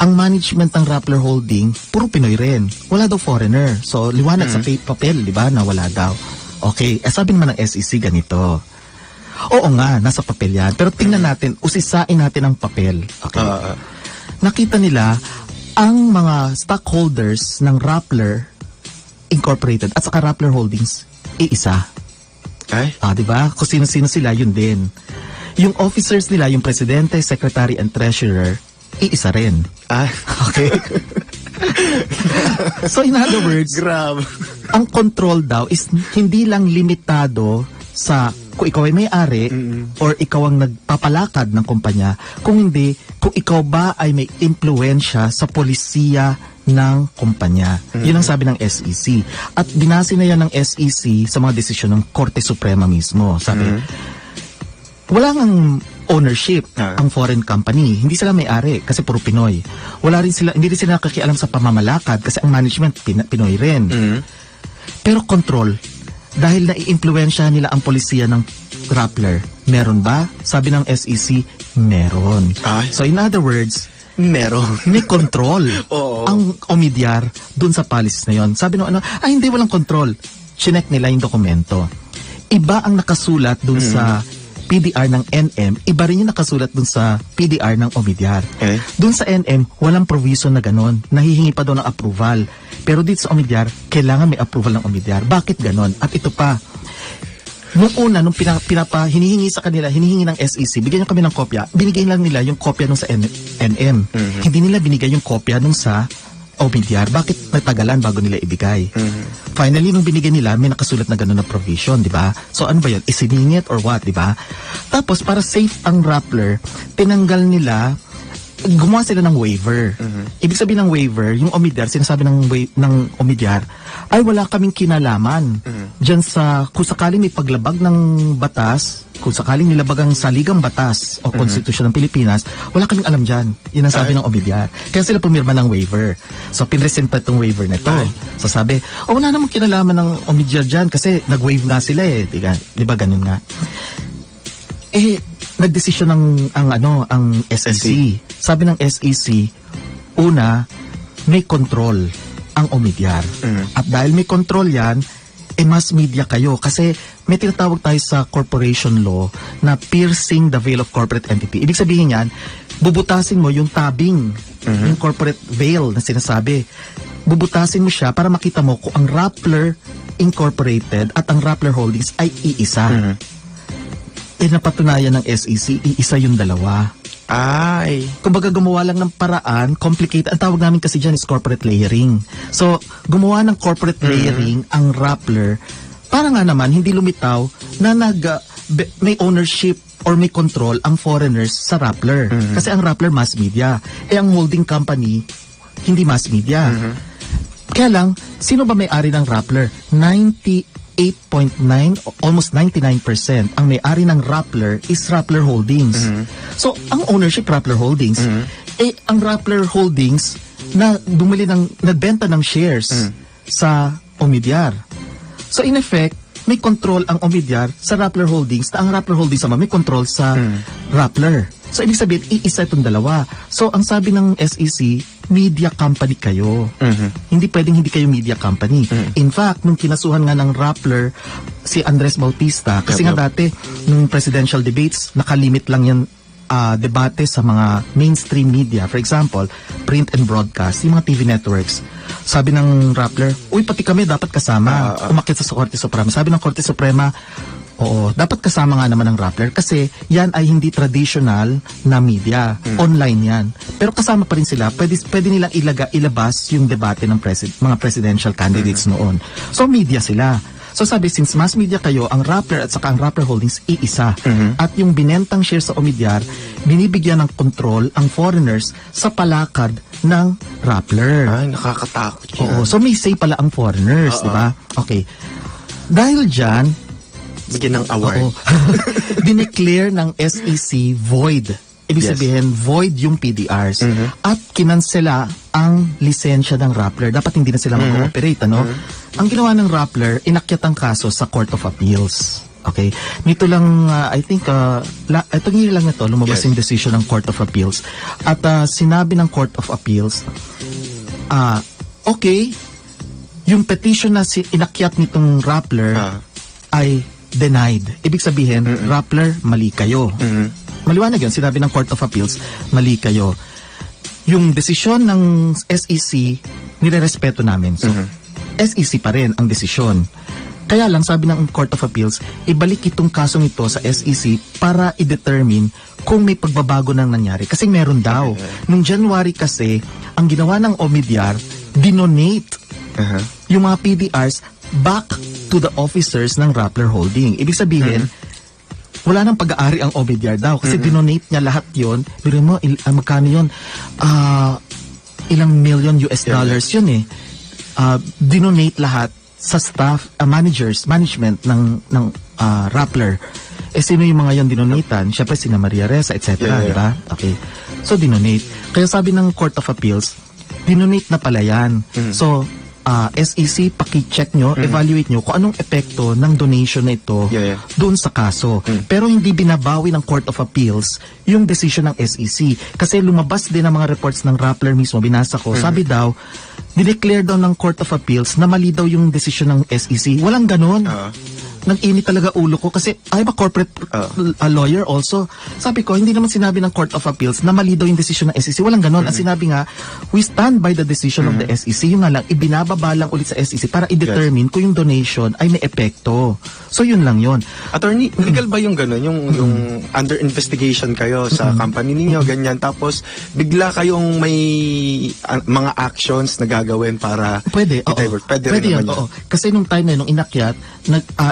ang management ng Rappler Holding, puro Pinoy rin. Wala daw foreigner. So, liwanag sa papel, di ba, na wala daw. Okay, sabi naman ng SEC ganito. Oo nga, nasa papel yan. Pero tingnan natin, usisain natin ang papel. Okay. Nakita nila ang mga stockholders ng Rappler Incorporated at saka Rappler Holdings, iisa. Di ba? Kung sino-sino sila, yun din. Yung officers nila, yung presidente, secretary, and treasurer, iisa rin. Okay. So in other words, ang control daw is hindi lang limitado sa kung ikaw ay may-ari or ikaw ang nagpapalakad ng kumpanya, kung hindi, kung ikaw ba ay may impluensya sa polisiya ng kumpanya. Yun ang sabi ng SEC. At binase na yan ng SEC sa mga desisyon ng Korte Suprema mismo. Sabi, wala ngang ownership ang foreign company. Hindi sila may-ari kasi puro Pinoy. Hindi rin sila nakikialam sa pamamalakad kasi ang management Pinoy rin. Pero control, dahil nai-impluensya nila ang polisiya ng Rappler. Meron ba? Sabi ng SEC, meron. So in other words, meron. May control ang Omidyar dun sa policies na yon. Sabi nung hindi, walang control. Chinek nila yung dokumento. Iba ang nakasulat dun sa PDR ng NM, iba rin yung nakasulat dun sa PDR ng Omidyar. Dun sa NM, walang provision na ganon. Nahihingi pa doon ng approval. Pero dito sa Omidyar, kailangan may approval ng Omidyar. Bakit ganon? At ito pa, Nung una, nung hinihingi sa kanila, hinihingi ng SEC, bigyan nyo kami ng kopya, binigay lang nila yung kopya nung sa NM. Hindi nila binigay yung kopya nung sa Omidyar. Bakit natagalan bago nila ibigay? Finally, nung binigay nila, may nakasulat na gano'n na provision, di ba? So, ano ba yun? Isiningit or what, di ba? Tapos, para safe ang Rappler, tinanggal nila, gumawa sila ng waiver. Ibig sabihin ng waiver, yung Omidyar, sinasabi ng Omidyar, ay wala kaming kinalaman. Diyan sa, kung sakaling may paglabag ng batas, kung sakaling nilabag ang saligang batas o konstitusyon ng Pilipinas, wala kaming alam dyan. Yun ang sabi ng Omidyar. Kaya sila pumirma ng waiver. So, pinresent pa itong waiver na ito. So, sabi, wala namang kinalaman ng Omidyar dyan kasi nag-waive nga sila eh. Di ba ganun nga? Nagdesisyon ang SEC. Sabi ng SEC, una, may control ang Omidyar. At dahil may control yan, mass media kayo. Kasi may tinatawag tayo sa corporation law na piercing the veil of corporate entity. Ibig sabihin yan, bubutasin mo yung tabing, yung corporate veil na sinasabi. Bubutasin mo siya para makita mo kung ang Rappler Incorporated at ang Rappler Holdings ay iisa. Napatunayan ng SEC, iisa yung dalawa. Ay. Kumbaga gumawa lang ng paraan, complicated. Ang tawag namin kasi dyan is corporate layering. So, gumawa ng corporate layering ang Rappler para nga naman hindi lumitaw na may ownership or may control ang foreigners sa Rappler. Kasi ang Rappler mass media. Ang holding company, hindi mass media. Kaya lang, sino ba may-ari ng Rappler? 98.9, almost 99% ang may-ari ng Rappler is Rappler Holdings. So, ang ownership Rappler Holdings, ang Rappler Holdings na nagbenta ng shares sa Omidyar. So, in effect, may control ang Omidyar sa Rappler Holdings na ang Rappler Holdings naman may control sa Rappler. So, ibig sabihin, iisa itong dalawa. So, ang sabi ng SEC, media company kayo. Hindi pwedeng hindi kayo media company. In fact, nung kinasuhan nga ng Rappler si Andres Bautista, kasi nga dati, nung presidential debates, nakalimit lang yan debate sa mga mainstream media. For example, print and broadcast, yung mga TV networks. Sabi ng Rappler, uy, pati kami dapat kasama. Umakyat sa Korte Suprema. Sabi ng Korte Suprema, oo, dapat kasama nga naman ng Rappler kasi yan ay hindi traditional na media. Online yan. Pero kasama pa rin sila. Pwede nilang ilabas yung debate ng mga presidential candidates noon. So, media sila. So, sabi, since mass media kayo, ang Rappler at saka ang Rappler Holdings iisa. At yung binentang share sa Omidyar, binibigyan ng control ang foreigners sa palakad ng Rappler. Ay, nakakatakot yun. Oo, so may say pala ang foreigners, di ba? Okay. Dahil dyan, bigyan ng award. dineclare ng SEC void. Ibig sabihin, void yung PDRs. At kinansela ang lisensya ng Rappler. Dapat hindi na sila mag-ooperate, ano? Ang ginawa ng Rappler, inakyat ang kaso sa Court of Appeals. Okay? Nito lang, I think, itong year lang na to, lumabas yung decision ng Court of Appeals. At sinabi ng Court of Appeals, okay, yung petition na inakyat nitong Rappler ay denied. Ibig sabihin, Rappler, mali kayo. Maliwanag yun, sinabi ng Court of Appeals, mali kayo. Yung desisyon ng SEC, nire-respeto namin. So, SEC pa rin ang desisyon. Kaya lang, sabi ng Court of Appeals, ibalik itong kasong ito sa SEC para i-determine kung may pagbabago nang nangyari. Kasi meron daw. Nung January kasi, ang ginawa ng Omidyar, dinonate yung mga PDRs back to the officers ng Rappler Holding. Ibig sabihin, wala nang pag-aari ang Omidyar daw kasi dinonate niya lahat yon. Pero mo, magkano yun? Ilang million US dollars yun eh. Dinonate lahat sa staff, management ng Rappler. Sino yung mga yon dinonatan? Siyempre, sina Maria Ressa, etc. Diba? Okay. So, dinonate. Kaya sabi ng Court of Appeals, dinonate na pala yan. So, SEC, paki-check nyo, evaluate nyo kung anong epekto ng donation na ito doon sa kaso. Pero hindi binabawi ng Court of Appeals yung decision ng SEC. Kasi lumabas din ang mga reports ng Rappler mismo, binasa ko. Sabi daw, dineclare daw ng Court of Appeals na mali daw yung decision ng SEC. Walang ganon. nag-init talaga ulo ko kasi I'm a corporate lawyer also. Sabi ko, hindi naman sinabi ng Court of Appeals na mali daw yung decision ng SEC. Walang ganon. Ang sinabi nga, we stand by the decision of the SEC. Yung nga lang, ibinababa lang ulit sa SEC para i-determine kung yung donation ay may epekto. So yun lang yun. Attorney, legal ba yung gano'n? Yung under investigation kayo sa company ninyo, ganyan. Tapos, bigla kayong may mga actions na gagawin para Pwede, oo. i-divert. Pwede rin yun, naman yun. oo. Kasi nung time na yun, nung inakyat,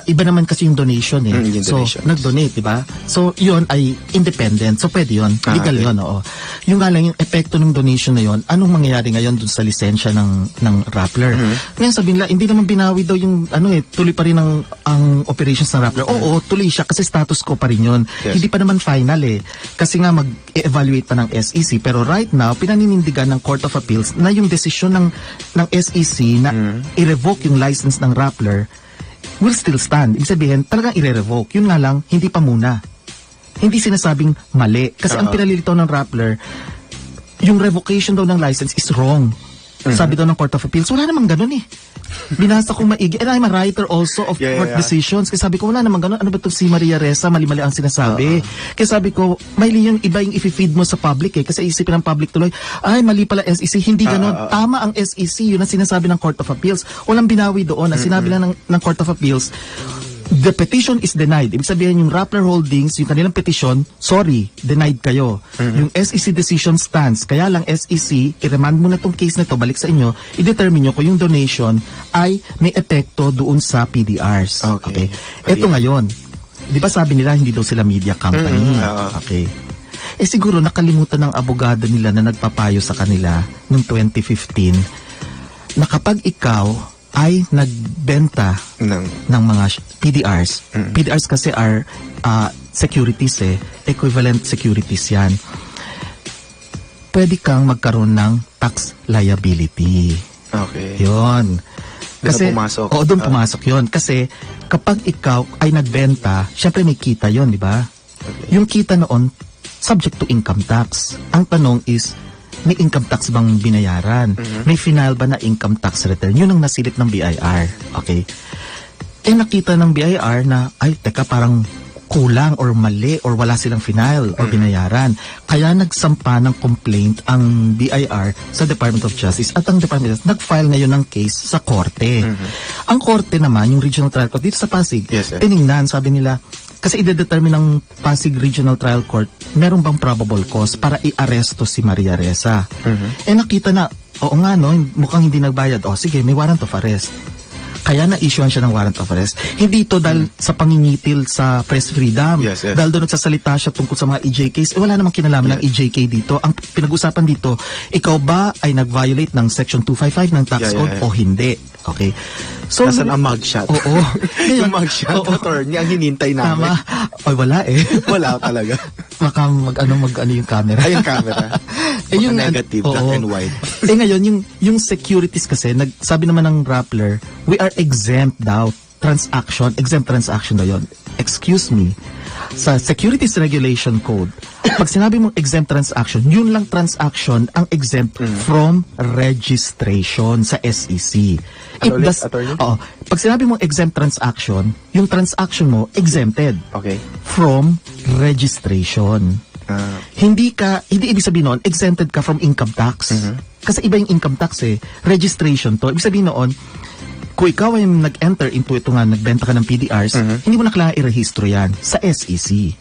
iba naman kasi yung donation eh. Yung So, donation. nag-donate, di ba? So, yun ay independent. So, pwede yun. Legal okay. yun, oo. Yung nga lang, yung epekto ng donation na yun, anong mangyayari ngayon dun sa lisensya ng Rappler? Ngayon sabihin nila, hindi naman binawi daw yung, tuloy pa rin ang operations ng Rappler. Oo, tuloy siya kasi status quo pa rin yun. Yes. Hindi pa naman final eh. Kasi nga mag-evaluate pa ng SEC. Pero right now, pinaninindigan ng Court of Appeals na yung desisyon ng SEC na i-revoke yung license ng Rappler will still stand. Ibig sabihin, talagang i-revoke. Yun nga lang, hindi pa muna. Hindi sinasabing mali. Kasi ang pinalilitaw ng Rappler, yung revocation daw ng license is wrong. Sabi daw ng Court of Appeals, wala namang ganun eh. Binasa ko maigi. And I'm a writer also of court decisions. Kaya sabi ko, wala namang ganun. Ano ba ito si Maria Ressa? Mali-mali ang sinasabi. Kaya sabi ko, mali yung iba yung i-feed mo sa public eh. Kasi isipin ng public tuloy, ay mali pala SEC. Hindi ganun. Tama ang SEC. Yun ang sinasabi ng Court of Appeals. Walang binawi doon. Ang sinabi lang ng Court of Appeals, the petition is denied. Ibig sabihin yung Rappler Holdings, yung kanilang petition, sorry, denied kayo. Yung SEC decision stands. Kaya lang SEC, i-remand mo na tong case na to, balik sa inyo, i-determine nyo kung yung donation ay may epekto doon sa PDRs. Okay. Ito ngayon, di ba sabi nila hindi daw sila media company? Okay. Siguro nakalimutan ng abogado nila na nagpapayo sa kanila noong 2015 na kapag ikaw ay nagbenta ng mga PDRs. PDRs kasi are securities eh. Equivalent securities yan. Pwede kang magkaroon ng tax liability. Okay. Yun. Kasi, pumasok. Oo, doon pumasok yun. Kasi kapag ikaw ay nagbenta, syempre may kita yun, di ba? Okay. Yung kita noon, subject to income tax. Ang tanong is, may income tax bang binayaran? May final ba na income tax return? Yun ang nasilip ng BIR. Okay? Nakita ng BIR na, ay, teka, parang kulang or mali or wala silang final or binayaran. Kaya nagsampa ng complaint ang BIR sa Department of Justice at ang Department of Justice nag-file ngayon ng case sa korte. Ang korte naman, yung Regional Trial Court dito sa Pasig, tiningnan, sabi nila, kasi i-determine ng Pasig Regional Trial Court, meron bang probable cause para i-aresto si Maria Ressa? Nakita na, oo nga no, mukhang hindi nagbayad. O sige, may warrant of arrest. Kaya na-issuean siya ng warrant of arrest. Hindi ito dahil sa pangingitil sa press freedom. Dahil doon nagsasalita siya tungkol sa mga EJ case. Wala namang kinalaman ng EJK dito. Ang pinag-usapan dito, ikaw ba ay nag-violate ng Section 255 ng tax code o hindi? Okay. So, nasaan ang mugshot? Oo. Yung mugshot, attorney, ang hinintay namin. Tama. Ay, wala eh. Wala talaga. Baka mag-ano yung camera. Ay, yung camera. Yung negative, black and white. Ngayon, yung securities kasi, sabi naman ng Rappler, we are exempt daw. Exempt transaction daw yun. Excuse me. Sa Securities Regulation Code, pag sinabi mong exempt transaction, yun lang transaction ang exempt from registration sa SEC. Pag sinabi mong exempt transaction, yung transaction mo exempted from registration. Hindi ibig sabihin noon, exempted ka from income tax. Kasi iba yung income tax eh. Registration to. Ibig sabihin noon, kung ikaw ay nag-enter into ito nga, nagbenta ka ng PDRs, hindi mo na kailangan i-rehistro yan sa SEC.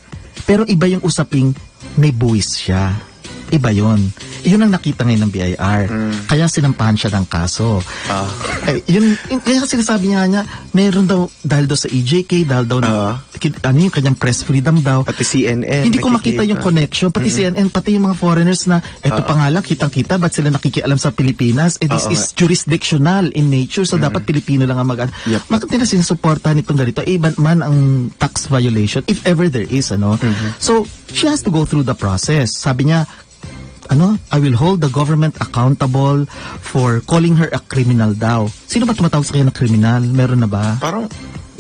Pero iba yung usaping may buwis siya. Iba yon. Yun ang nakita ngayon ng BIR. Kaya sinampahan siya ng kaso. Kaya sinasabi niya, meron daw, dahil daw sa EJK, dahil daw yung kanyang press freedom daw. Pati CNN. Hindi ko makita yung connection. Pati CNN, pati yung mga foreigners na, eto pa nga lang, kitang-kita, ba't sila nakikialam sa Pilipinas? This is jurisdictional in nature, so dapat Pilipino lang ang Bakit nila sinusuportahan itong ganito? Iban man ang tax violation, if ever there is, So, she has to go through the process. Sabi niya, I will hold the government accountable for calling her a criminal daw. Sino ba tumatawag sa kanya na criminal? Meron na ba? Parang,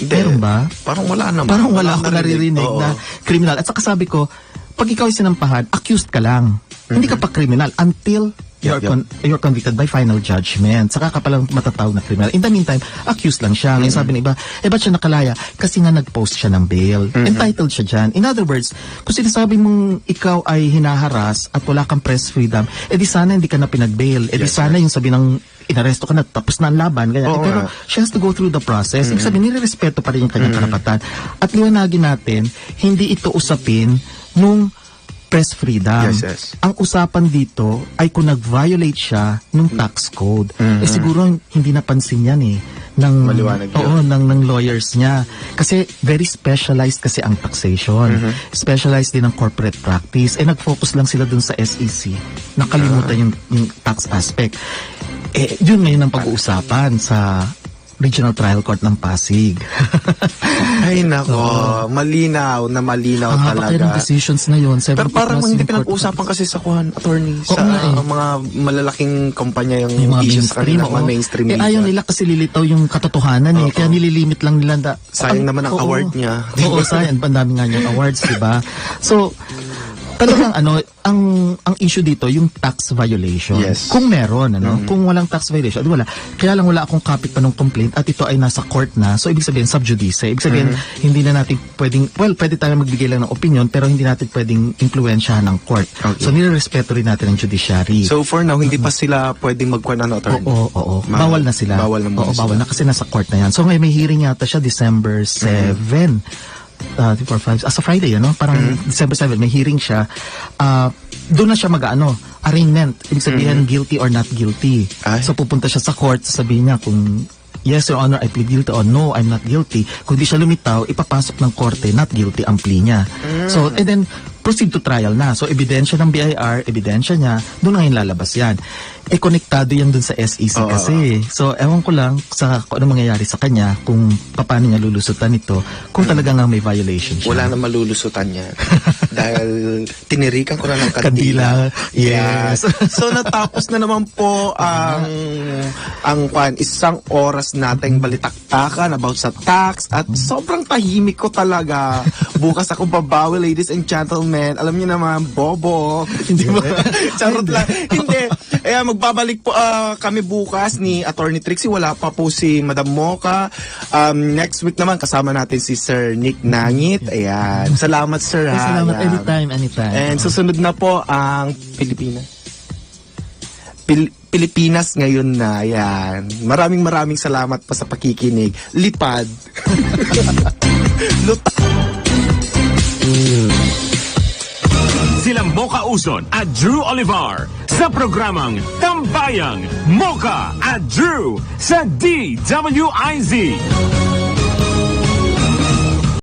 meron ba? Parang wala naman. Parang wala ako naririnig na criminal. At saka sabi ko, pag ikaw ay sinampahan, accused ka lang. Hindi ka pa criminal until you're convicted by final judgment. Saka ka palang matatawag na criminal. In the meantime, accused lang siya. Ngayon sabi ng iba, ba't siya nakalaya? Kasi nga nag-post siya ng bail. Entitled siya dyan. In other words, kung sinasabi mong ikaw ay hinaharas at wala kang press freedom, di sana hindi ka na pinag-bail. Di sana yung sabi ng inaresto ka na, tapos na ang laban. Ganyan. Pero she has to go through the process. Ibig sabihin, nirerespeto pa rin yung kanyang karapatan. At liwanagin natin, hindi ito usapin nung press freedom. Yes. Ang usapan dito ay kung nag-violate siya nung tax code. Siguro hindi napansin yan ng Maliwanag yun. ng lawyers niya. Kasi very specialized kasi ang taxation. Specialized din ang corporate practice. Nag-focus lang sila dun sa SEC. Nakalimutan yung tax aspect. Yun ngayon ang pag-uusapan sa Regional Trial Court ng Pasig. Ay nako, malinaw Ang talaga. ng decisions na yun. Pero parang hindi pinag-usapan kasi sa attorney, sa mga malalaking kumpanya yung mga issues sa kanila, mga mainstream media. Ayaw nila kasi lilitaw yung katotohanan kaya nililimit lang nila. Sayang naman ang award niya. Oo, sayang. Bandami nga yung awards, diba? So, talagang ang issue dito, yung tax violation. Yes. Kung meron, kung walang tax violation, wala. Kaya lang wala akong copy pa ng complaint at ito ay nasa court na. So, ibig sabihin, sub judice. Ibig sabihin, hindi na natin pwedeng, pwede tayo magbigay lang ng opinion, pero hindi natin pwedeng influensyahan ng court. Okay. So, nirerespeto rin natin ang judiciary. So for now, hindi pa sila pwedeng magkuha ng attorney. Oo. Bawal na sila. Bawal na muna sila. Bawal na kasi nasa court na yan. So ngayon may hearing yata siya December 7. 3, 4, 5. Sa Friday, Parang December 7, may hearing siya. Doon na siya arraignment. Ibig sabihin, guilty or not guilty. Ay. So pupunta siya sa court, sasabihin niya kung yes, Your Honor, I plead guilty or no, I'm not guilty. Kung di siya lumitaw, ipapasok ng korte, not guilty ang plea niya. So, and then, proceed to trial na. So, ebidensya ng BIR, ebidensya niya, doon ngayon lalabas yan. Konektado yan dun sa SEC kasi. So, ewan ko lang kung ano mangyayari sa kanya, kung paano niya lulusutan ito, kung talagang may violation siya. Wala na malulusutan niya. Dahil tinirikan ko na ng Kandila. Yes. So natapos na naman po ang isang oras nating balitaktakan about sa tax at sobrang tahimik ko talaga. Bukas ako babawi, ladies and gentlemen. Alam niyo naman, bobo. Hindi ba? Charot lang. Hindi. Magbabalik po kami bukas ni Attorney Trixie. Wala pa po si Madam Mocha. Next week naman kasama natin si Sir Nick Nangit. Ayan. Salamat, sir. Salamat. Ayan. Anytime. And susunod na po ang Pilipinas. Pilipinas ngayon na. Ayan. Maraming salamat pa sa pakikinig. Lipad. Sila Mocha Uson at Drew Olivar sa programang Tambayang Mocha at Drew sa DWIZ.